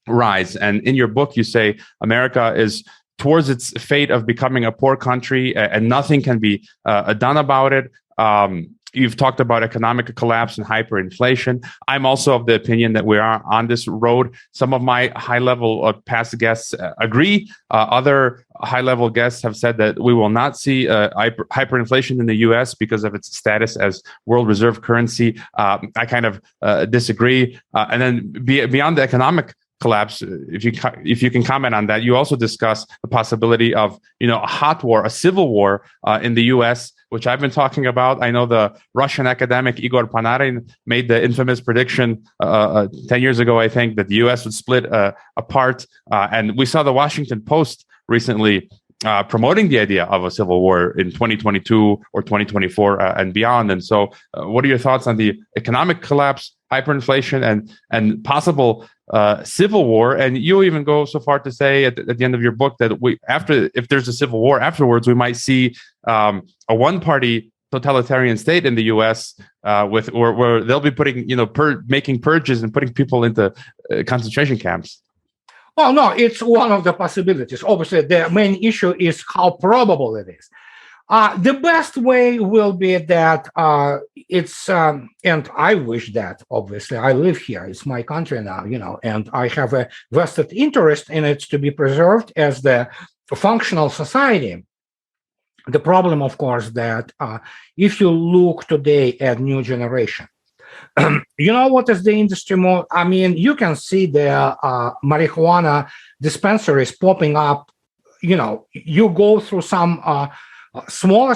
rise. And in your book, you say America is towards its fate of becoming a poor country, and nothing can be done about it. You've talked about economic collapse and hyperinflation. I'm also of the opinion that we are on this road. Some of my high-level past guests agree. Other high-level guests have said that we will not see hyperinflation in the U.S. because of its status as world reserve currency. I kind of disagree. And then beyond the economic collapse, if you can comment on that, you also discuss the possibility of a hot war, a civil war in the U.S., which I've been talking about. I know the Russian academic Igor Panarin made the infamous prediction 10 years ago, I think, that the U.S. would split apart. And we saw the Washington Post recently promoting the idea of a civil war in 2022 or 2024 and beyond. And so, what are your thoughts on the economic collapse, hyperinflation, and possible civil war? And you even go so far to say at the end of your book that if there's a civil war afterwards, we might see a one-party totalitarian state in the U.S. Where they'll be putting, making purges and putting people into concentration camps. Well, no, it's one of the possibilities. Obviously, the main issue is how probable it is. The best way will be that and I wish that, obviously, I live here. It's my country now, and I have a vested interest in it to be preserved as the functional society. The problem, of course, that if you look today at new generation, what is the industry more? I mean, you can see the marijuana dispensaries popping up. You go through some smaller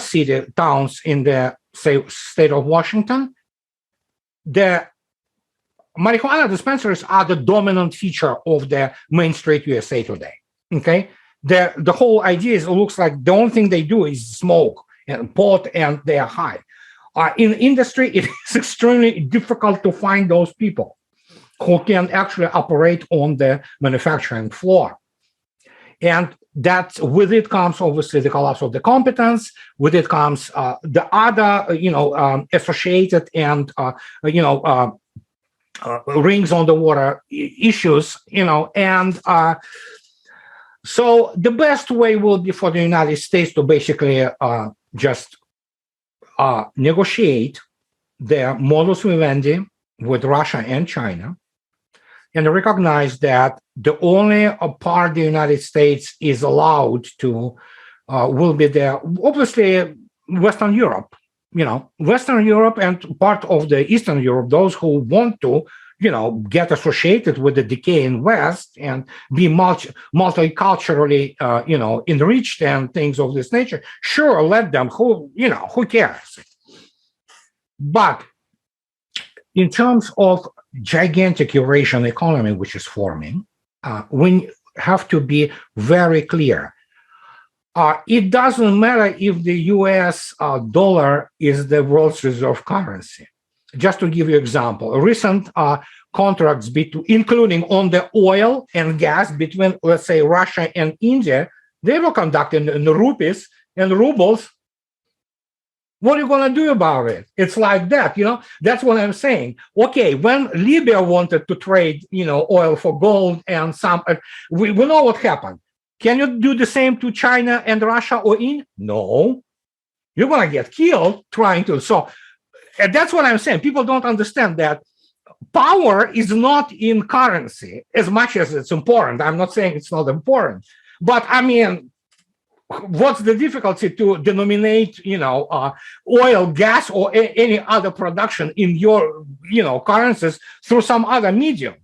towns in the state of Washington. The marijuana dispensaries are the dominant feature of the Main Street USA today. Okay, the whole idea is it looks like the only thing they do is smoke and pot, and they are high. In industry, it is extremely difficult to find those people who can actually operate on the manufacturing floor. And that with it comes, obviously, the collapse of the competence. With it comes the other, associated and, rings on the water issues, and so the best way will be for the United States to basically just negotiate the modus vivendi with Russia and China, and recognize that the only part the United States is allowed to will be there, obviously, Western Europe, Western Europe and part of the Eastern Europe, those who want to, get associated with the decaying West and be multiculturally, enriched and things of this nature. Sure, let them. Who cares? But in terms of gigantic Eurasian economy which is forming, we have to be very clear. It doesn't matter if the US dollar is the world's reserve currency. Just to give you an example, recent contracts including on the oil and gas between, let's say, Russia and India, they were conducted in rupees and rubles. What are you going to do about it? It's like that, That's what I'm saying. Okay, when Libya wanted to trade, oil for gold and some, we know what happened. Can you do the same to China and Russia or India? No. You're going to get killed trying to. So and that's what I'm saying. People don't understand that power is not in currency as much as it's important. I'm not saying it's not important. But, I mean, what's the difficulty to denominate, oil, gas, or any other production in your, currencies through some other medium?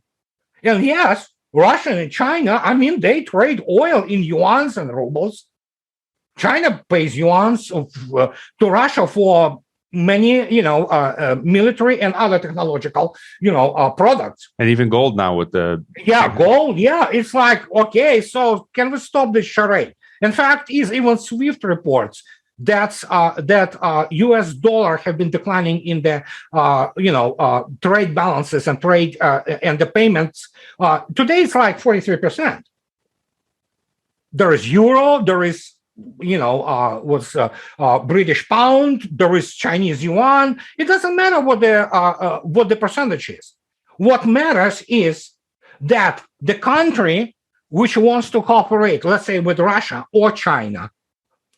And yes, Russia and China, I mean, they trade oil in yuans and rubles. China pays yuans to Russia for many, military and other technological, products. And even gold now with the... Yeah, gold, yeah. It's like, okay, so can we stop this charade? In fact, even SWIFT reports that U.S. dollar have been declining in the, trade balances and trade and the payments. Today, it's like 43%. There is euro, there is British pound, there is Chinese yuan. It doesn't matter what the percentage is. What matters is that the country which wants to cooperate, let's say with Russia or China,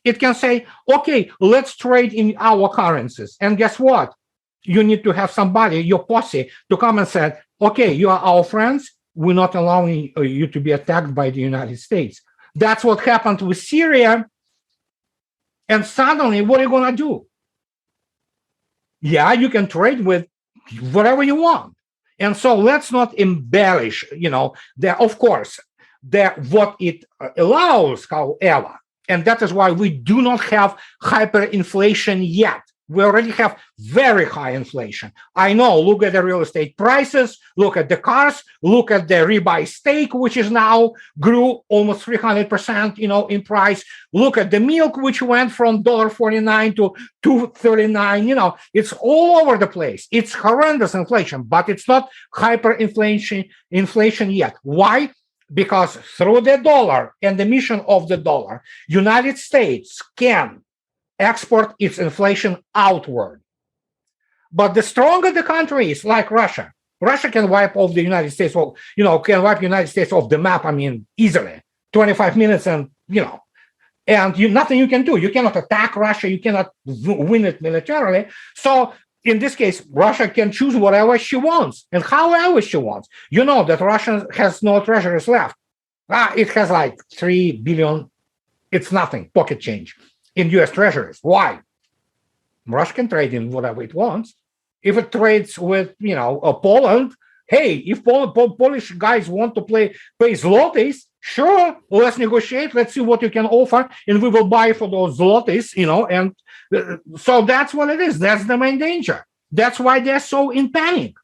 it can say, okay, let's trade in our currencies. And guess what? You need to have somebody, your posse, to come and say, okay, you are our friends. We're not allowing you to be attacked by the United States. That's what happened with Syria. And suddenly, what are you going to do? Yeah, you can trade with whatever you want. And so let's not embellish, of course, what it allows, however. And that is why we do not have hyperinflation yet. We already have very high inflation. I know, look at the real estate prices, look at the cars, look at the ribeye steak, which is now grew almost 300%, in price. Look at the milk, which went from $1.49 to $2.39. It's all over the place. It's horrendous inflation, but it's not hyperinflation yet. Why? Because through the dollar and the mission of the dollar, United States can export its inflation outward. But the stronger the country is, like Russia can wipe off the United States, can wipe the United States off the map, easily. 25 minutes and nothing you can do. You cannot attack Russia. You cannot win it militarily. So in this case, Russia can choose whatever she wants and however she wants. You know that Russia has no treasuries left. It has like 3 billion. It's nothing, pocket change in US treasuries. Why? Russia can trade in whatever it wants. If it trades with, Poland, hey, if Polish guys want to pay zlotys, sure, let's negotiate. Let's see what you can offer, and we will buy for those zlotys, and so that's what it is. That's the main danger. That's why they're so in panic.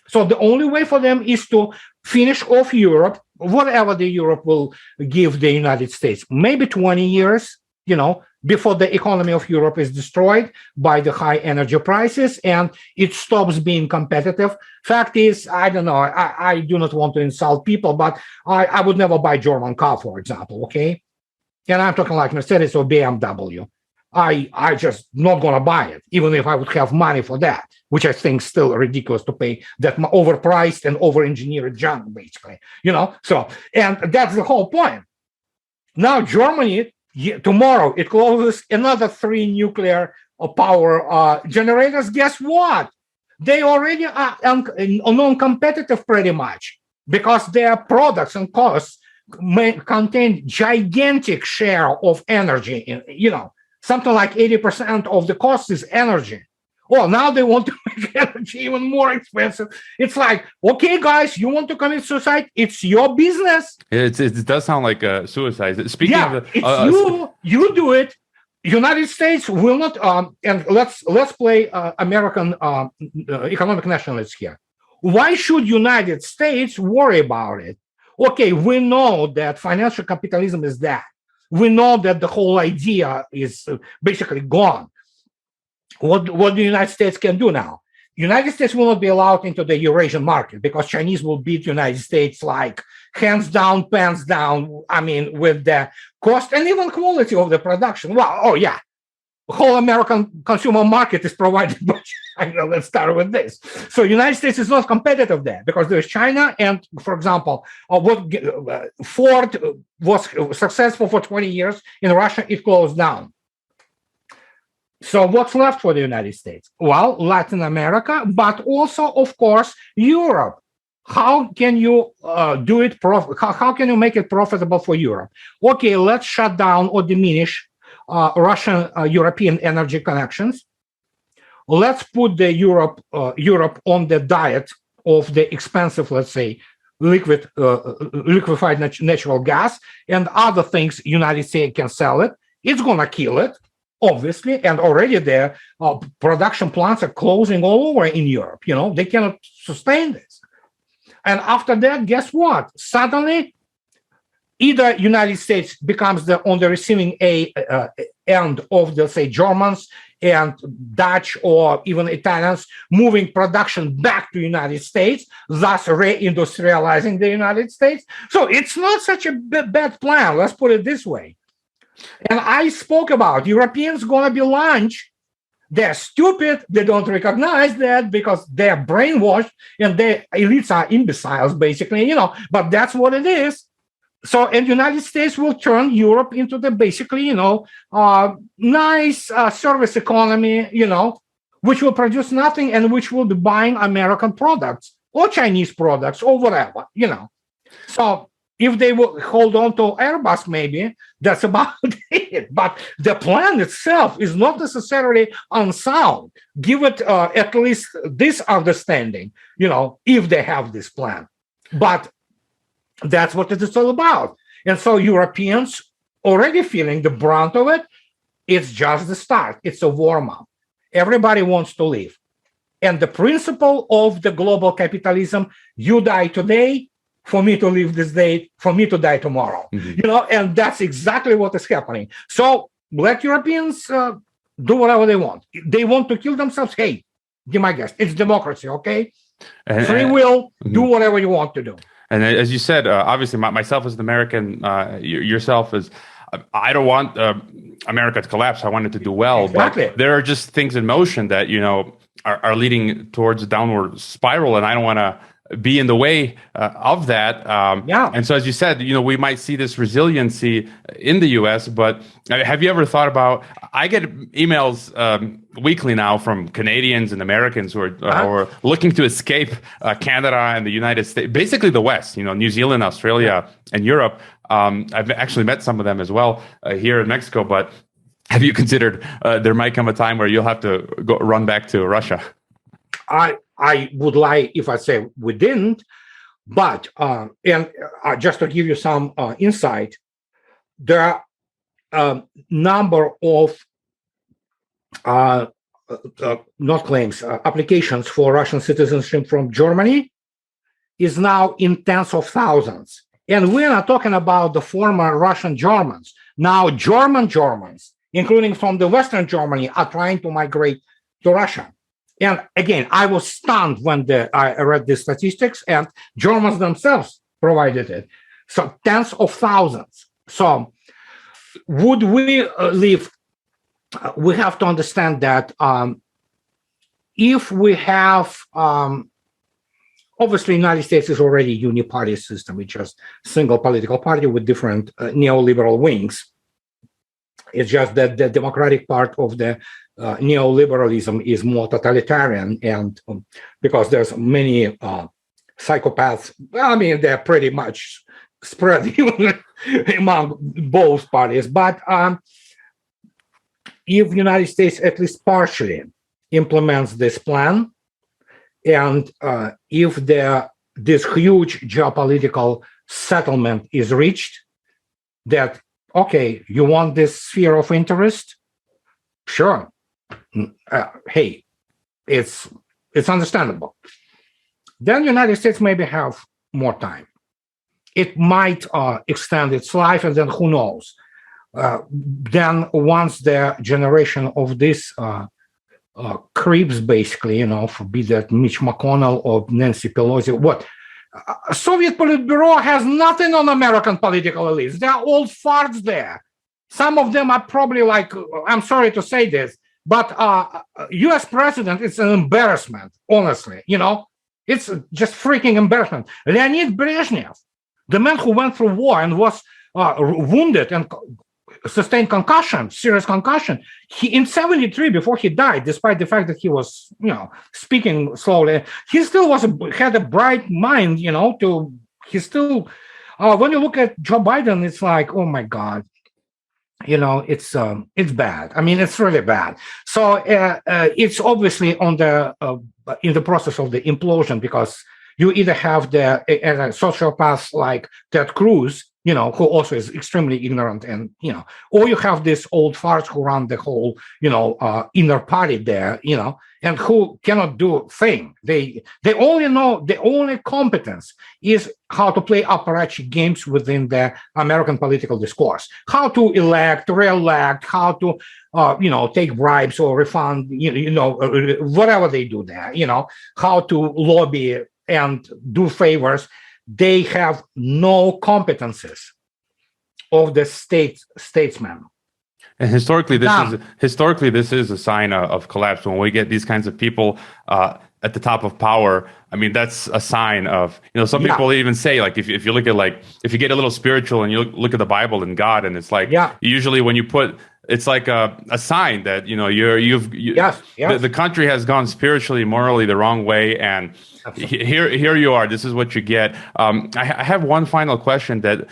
So the only way for them is to finish off Europe, whatever the Europe will give the United States, maybe 20 years, before the economy of Europe is destroyed by the high energy prices and it stops being competitive. Fact is, I don't know, I do not want to insult people, but I would never buy German car, for example, okay? And I'm talking like Mercedes or BMW. I just not going to buy it, even if I would have money for that, which I think still ridiculous to pay that overpriced and over-engineered junk, basically, So, and that's the whole point. Now, Germany, tomorrow, it closes another 3 nuclear power generators. Guess what? They already are non-competitive pretty much because their products and costs contain gigantic share of energy, something like 80% of the cost is energy. Well, now they want to make energy even more expensive. It's like, okay, guys, you want to commit suicide? It's your business. It does sound like a suicide. Speaking of you do it. United States will not. And let's play American economic nationalists here. Why should United States worry about it? Okay, we know that financial capitalism is that. We know that the whole idea is basically gone. What the United States can do now? United States will not be allowed into the Eurasian market because Chinese will beat United States like hands down, pants down. With the cost and even quality of the production. Well, oh yeah, the whole American consumer market is provided by China. Let's start with this. So United States is not competitive there because there's China. And for example, Ford was successful for 20 years. In Russia, it closed down. So what's left for the United States? Well, Latin America, but also, of course, Europe. How can you do it? How can you make it profitable for Europe? Okay, let's shut down or diminish Russian European energy connections. Let's put the Europe on the diet of the expensive, let's say, liquefied natural gas and other things. United States can sell it. It's gonna kill it, obviously, and already the production plants are closing all over in Europe. They cannot sustain this. And after that, guess what? Suddenly, either United States becomes on the receiving end of the, say, Germans and Dutch or even Italians moving production back to United States, thus reindustrializing the United States. So it's not such a bad plan. Let's put it this way. And I spoke about Europeans going to be launched. They're stupid. They don't recognize that because they're brainwashed and their elites are imbeciles, basically, but that's what it is. So, and United States will turn Europe into the basically, nice service economy, which will produce nothing and which will be buying American products or Chinese products or whatever, So if they will hold on to Airbus, maybe that's about it. But the plan itself is not necessarily unsound. Give it at least this understanding, if they have this plan. But that's what it is all about. And so Europeans already feeling the brunt of it. It's just the start. It's a warm-up. Everybody wants to live. And the principle of the global capitalism, you die today, for me to live this day, for me to die tomorrow. And that's exactly what is happening. So Black Europeans do whatever they want. They want to kill themselves. Hey, be my guest. It's democracy, okay? Free will, do whatever you want to do. And as you said, obviously, myself as an American, yourself as, I don't want America to collapse. I want it to do well. Exactly. But there are just things in motion that, are leading towards a downward spiral. And I don't want to be in the way of that. And so, as you said, we might see this resiliency in the U.S., but have you ever thought about, I get emails weekly now from Canadians and Americans who are looking to escape Canada and the United States, basically the West, New Zealand, Australia, and Europe. I've actually met some of them as well here in Mexico, but have you considered there might come a time where you'll have to run back to Russia? I would lie if I say we didn't, but just to give you some insight, there are a number of applications for Russian citizenship from Germany is now in tens of thousands. And we're not talking about the former Russian Germans. Now Germans, including from the Western Germany, are trying to migrate to Russia. And again, I was stunned when I read the statistics, and Germans themselves provided it. So tens of thousands. So would we live? We have to understand that if we have, obviously, the United States is already a uniparty system. It's just single political party with different neoliberal wings. It's just that the democratic part of the neoliberalism is more totalitarian, and because there's many psychopaths, they're pretty much spread among both parties. But if the United States at least partially implements this plan, and if this huge geopolitical settlement is reached, that, okay, you want this sphere of interest? Sure. Hey, it's understandable. Then the United States maybe have more time. It might extend its life, and then who knows? Then once the generation of this creeps, basically, be that Mitch McConnell or Nancy Pelosi, what? Soviet Politburo has nothing on American political elites. They are old farts there. Some of them are probably like, I'm sorry to say this, but U.S. president is an embarrassment, honestly. It's just freaking embarrassment. Leonid Brezhnev, the man who went through war and was wounded and sustained concussion, serious concussion. He, in 1973, before he died, despite the fact that he was, speaking slowly, he still had a bright mind, he still, when you look at Joe Biden, it's like, oh my God, it's bad. It's really bad. So it's obviously in the process of the implosion, because you either have the sociopaths like Ted Cruz, who also is extremely ignorant, and or you have these old farts who run the whole inner party there, and who cannot do a thing. They only know, the only competence is how to play apparatchik games within the American political discourse, how to elect, re-elect, how to take bribes or refund, whatever they do there, how to lobby and do favors. They have no competences of the statesman. And historically, this is a sign of collapse. When we get these kinds of people at the top of power, that's a sign of, some people even say, like, if you look at, if you get a little spiritual and you look at the Bible and God, and it's like, usually when you put, it's like a sign that, the country has gone spiritually, morally the wrong way. And here you are. This is what you get. I have one final question that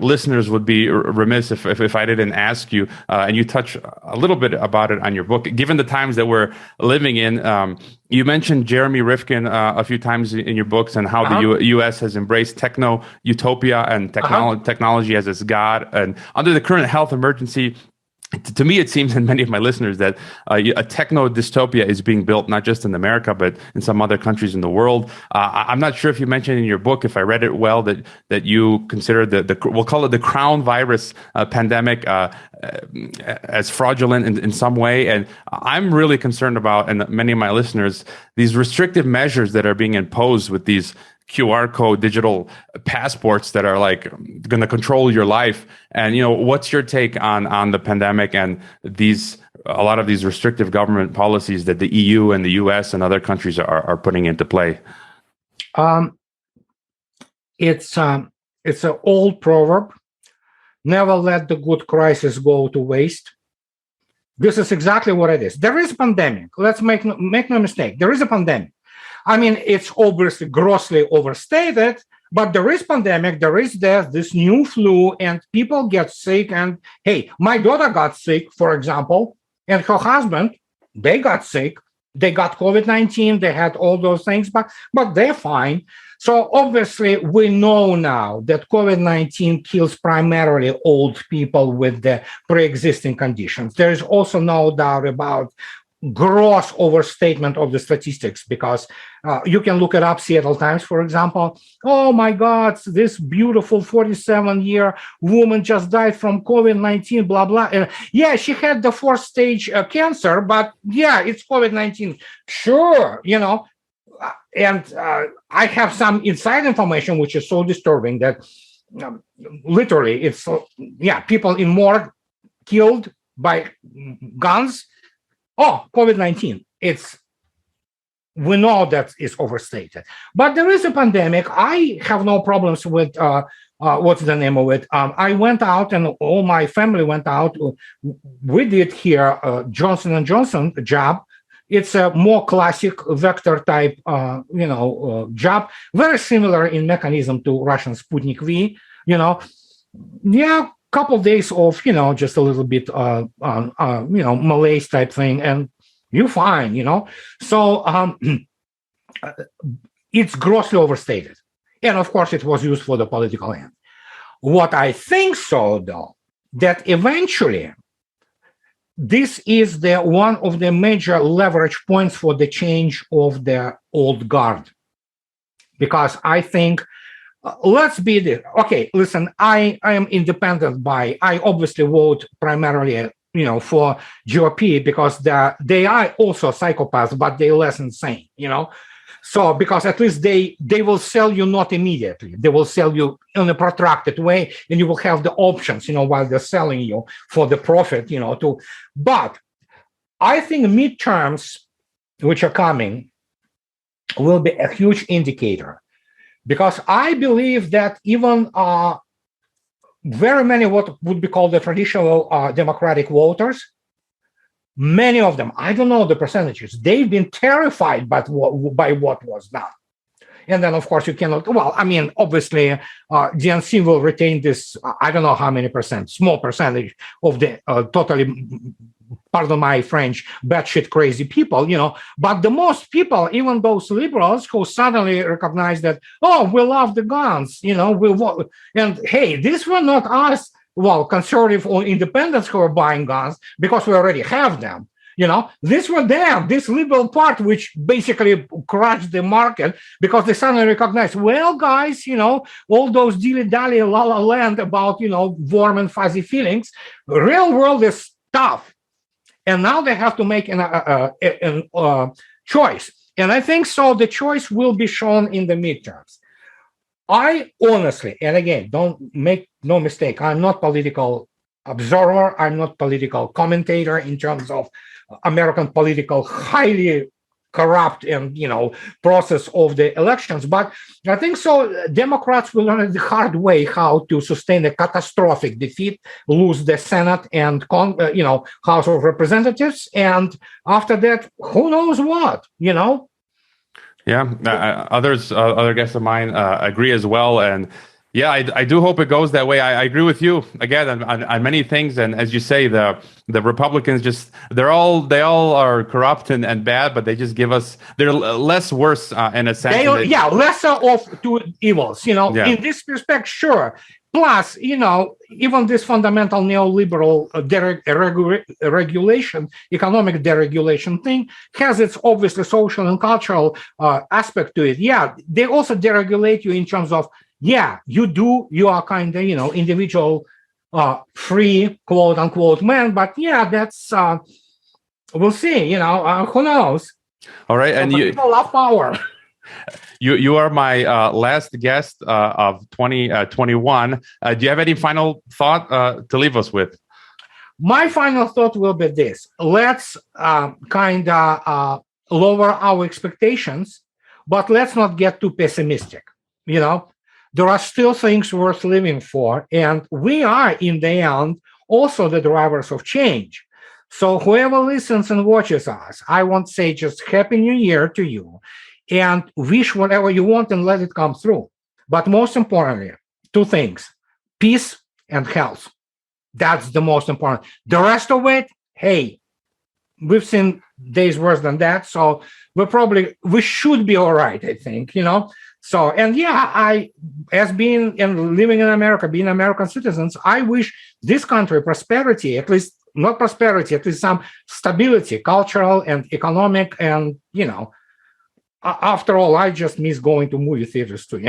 listeners would be remiss if I didn't ask you, and you touch a little bit about it on your book. Given the times that we're living in, you mentioned Jeremy Rifkin a few times in your books, and how the U.S. has embraced techno-utopia and technology as its god. And under the current health emergency, to me, it seems, and many of my listeners, that a techno dystopia is being built not just in America, but in some other countries in the world. I'm not sure if you mentioned in your book, if I read it well, that you consider we'll call it the crown virus pandemic as fraudulent in some way. And I'm really concerned about, and many of my listeners, these restrictive measures that are being imposed with these QR code digital passports that are like going to control your life. And, what's your take on the pandemic and a lot of these restrictive government policies that the EU and the US and other countries are putting into play? It's an old proverb: never let the good crisis go to waste. This is exactly what it is. There is a pandemic. Let's make no mistake. There is a pandemic. I mean, it's obviously grossly overstated, but there is pandemic, there is this new flu, and people get sick. And hey, my daughter got sick, for example, and her husband, they got sick. They got COVID-19, they had all those things, but they're fine. So obviously, we know now that COVID-19 kills primarily old people with the pre-existing conditions. There is also no doubt about gross overstatement of the statistics, because you can look it up. Seattle Times, for example. Oh my God, this beautiful 47-year woman just died from COVID-19, blah, blah. Yeah, she had the 4th stage cancer, but yeah, it's COVID-19. Sure, and I have some inside information, which is so disturbing that literally it's, people in morgue killed by guns. Oh, COVID-19. We know that it's overstated, but there is a pandemic. I have no problems with what's the name of it. I went out, and all my family went out. We did here Johnson & Johnson jab. It's a more classic vector type, jab, very similar in mechanism to Russian Sputnik V. Couple of days of, just a little bit, malaise type thing, and you're fine, So it's grossly overstated. And of course, it was used for the political end. What I think though, that eventually this is one of the major leverage points for the change of the old guard. Because I think, let's be there. Okay, listen, I am independent I obviously vote primarily, for GOP, because they are also psychopaths, but they're less insane, So because at least they will sell you not immediately. They will sell you in a protracted way, and you will have the options, while they're selling you for the profit, But I think midterms, which are coming, will be a huge indicator. Because I believe that even very many what would be called the traditional Democratic voters, many of them, I don't know the percentages, they've been terrified by what was done. And then, of course, you cannot, obviously, DNC will retain this, I don't know how many percent, small percentage of the totally, pardon my French, batshit crazy people, But the most people, even those liberals who suddenly recognize that, oh, we love the guns, and hey, these were not us, conservative or independents who are buying guns, because we already have them. This were them, this liberal part, which basically crushed the market, because they suddenly recognized, well, guys, all those dilly-dally, la-la land about, warm and fuzzy feelings, real world is tough. And now they have to make a choice. And I think so the choice will be shown in the midterms. I honestly, and again, don't make no mistake, I'm not political observer, I'm not political commentator in terms of American political highly corrupt and process of the elections, but I think so Democrats will learn the hard way how to sustain a catastrophic defeat, lose the Senate and House of Representatives, and after that, who knows what, Yeah, other guests of mine agree as well, and yeah, I do hope it goes that way. I agree with you again on many things, and as you say, the Republicans they all are corrupt and bad, but they just give us, they're less worse in a sense. Lesser of two evils. In this respect, sure. Plus, even this fundamental neoliberal regulation, economic deregulation thing has its obviously social and cultural aspect to it. Yeah, they also deregulate you in terms of, you are kind of, individual, free, quote unquote, man. But yeah, that's, we'll see, who knows? All right. And people love power. You are my last guest of 2021. Do you have any final thought to leave us with? My final thought will be this. Let's kind of lower our expectations, but let's not get too pessimistic. There are still things worth living for. And we are, in the end, also the drivers of change. So whoever listens and watches us, I want to say just Happy New Year to you. And wish whatever you want and let it come through. But most importantly, two things: peace and health. That's the most important. The rest of it, hey, we've seen days worse than that. So we should be all right, I think, So, and yeah, as being and living in America, being American citizens, I wish this country prosperity, at least not prosperity, at least some stability, cultural and economic, and, after all, I just miss going to movie theaters too.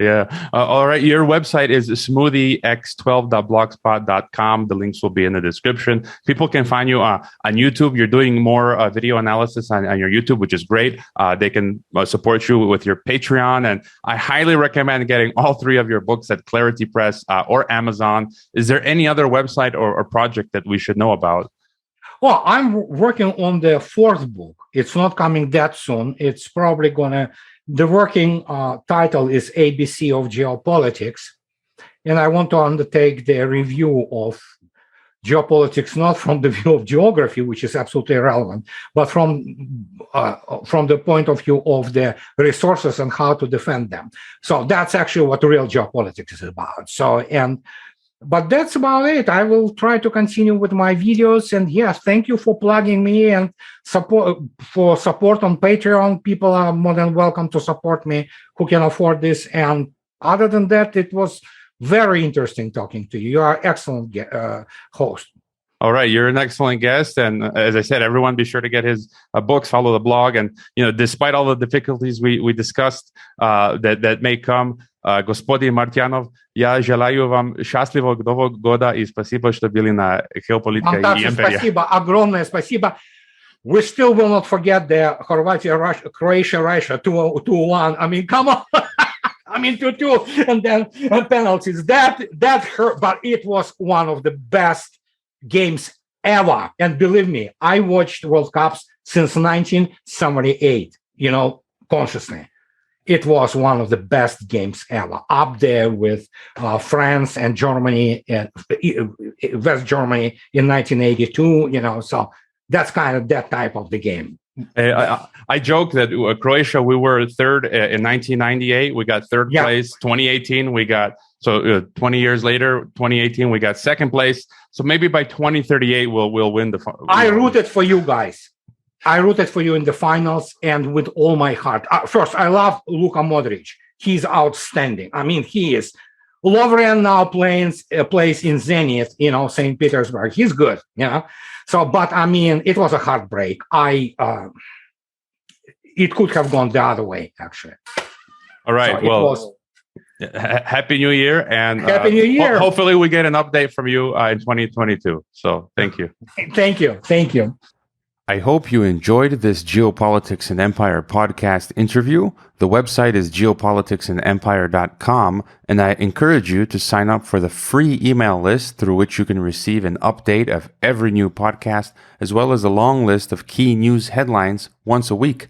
Yeah. All right. Your website is smoothiex12.blogspot.com. The links will be in the description. People can find you on YouTube. You're doing more video analysis on your YouTube, which is great. They can support you with your Patreon. And I highly recommend getting all three of your books at Clarity Press or Amazon. Is there any other website or project that we should know about? Well, I'm working on the fourth book. It's not coming that soon. It's probably the working title is ABC of Geopolitics. And I want to undertake the review of geopolitics, not from the view of geography, which is absolutely irrelevant, but from the point of view of the resources and how to defend them. So that's actually what real geopolitics is about. But that's about it. I will try to continue with my videos. And yes, thank you for plugging me and support on Patreon. People are more than welcome to support me who can afford this. And other than that, it was very interesting talking to you. You are an excellent host. All right, you're an excellent guest, and as I said, everyone be sure to get his books, follow the blog, and despite all the difficulties we discussed that may come, господин Martyanov, я желаю вам счастливого Нового года и спасибо, что были на Геополитика и Империя. Спасибо, огромное спасибо. We still will not forget the Croatia, Russia 2-1. I mean, come on. I mean, 2-2, and then penalties. That hurt, but it was one of the best games ever. And believe me, I watched World Cups since 1978, consciously. It was one of the best games ever, up there with France and Germany, West Germany in 1982, so that's kind of that type of the game. I joke that Croatia, we were third in 1998. We got third place. 2018, we got, 20 years later, 2018, we got second place. So maybe by 2038, we'll win the. I rooted for you guys. I rooted for you in the finals and with all my heart. First, I love Luka Modric. He's outstanding. I mean, he is. Lovren now plays in Zenit, St. Petersburg. He's good, So, but I mean, it was a heartbreak. It could have gone the other way, actually. All right. So Happy New Year, and Happy New Year. Hopefully, we get an update from you in 2022. So, thank you. Thank you. I hope you enjoyed this Geopolitics and Empire podcast interview. The website is geopoliticsandempire.com, and I encourage you to sign up for the free email list through which you can receive an update of every new podcast, as well as a long list of key news headlines once a week.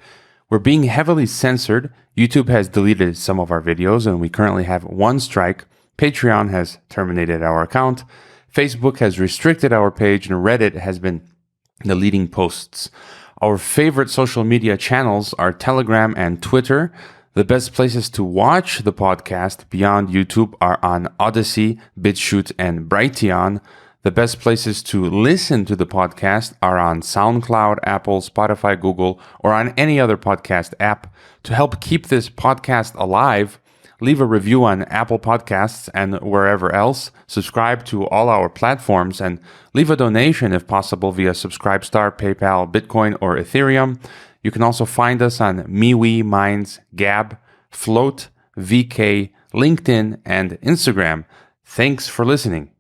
We're being heavily censored. YouTube has deleted some of our videos, and we currently have one strike. Patreon has terminated our account. Facebook has restricted our page, and Reddit has been deleting posts. Our favorite social media channels are Telegram and Twitter. The best places to watch the podcast beyond YouTube are on Odyssey, BitChute, and Brighteon. The best places to listen to the podcast are on SoundCloud, Apple, Spotify, Google, or on any other podcast app. To help keep this podcast alive, leave a review on Apple Podcasts and wherever else, subscribe to all our platforms, and leave a donation if possible via Subscribestar, PayPal, Bitcoin, or Ethereum. You can also find us on MeWe, Minds, Gab, Float, VK, LinkedIn, and Instagram. Thanks for listening.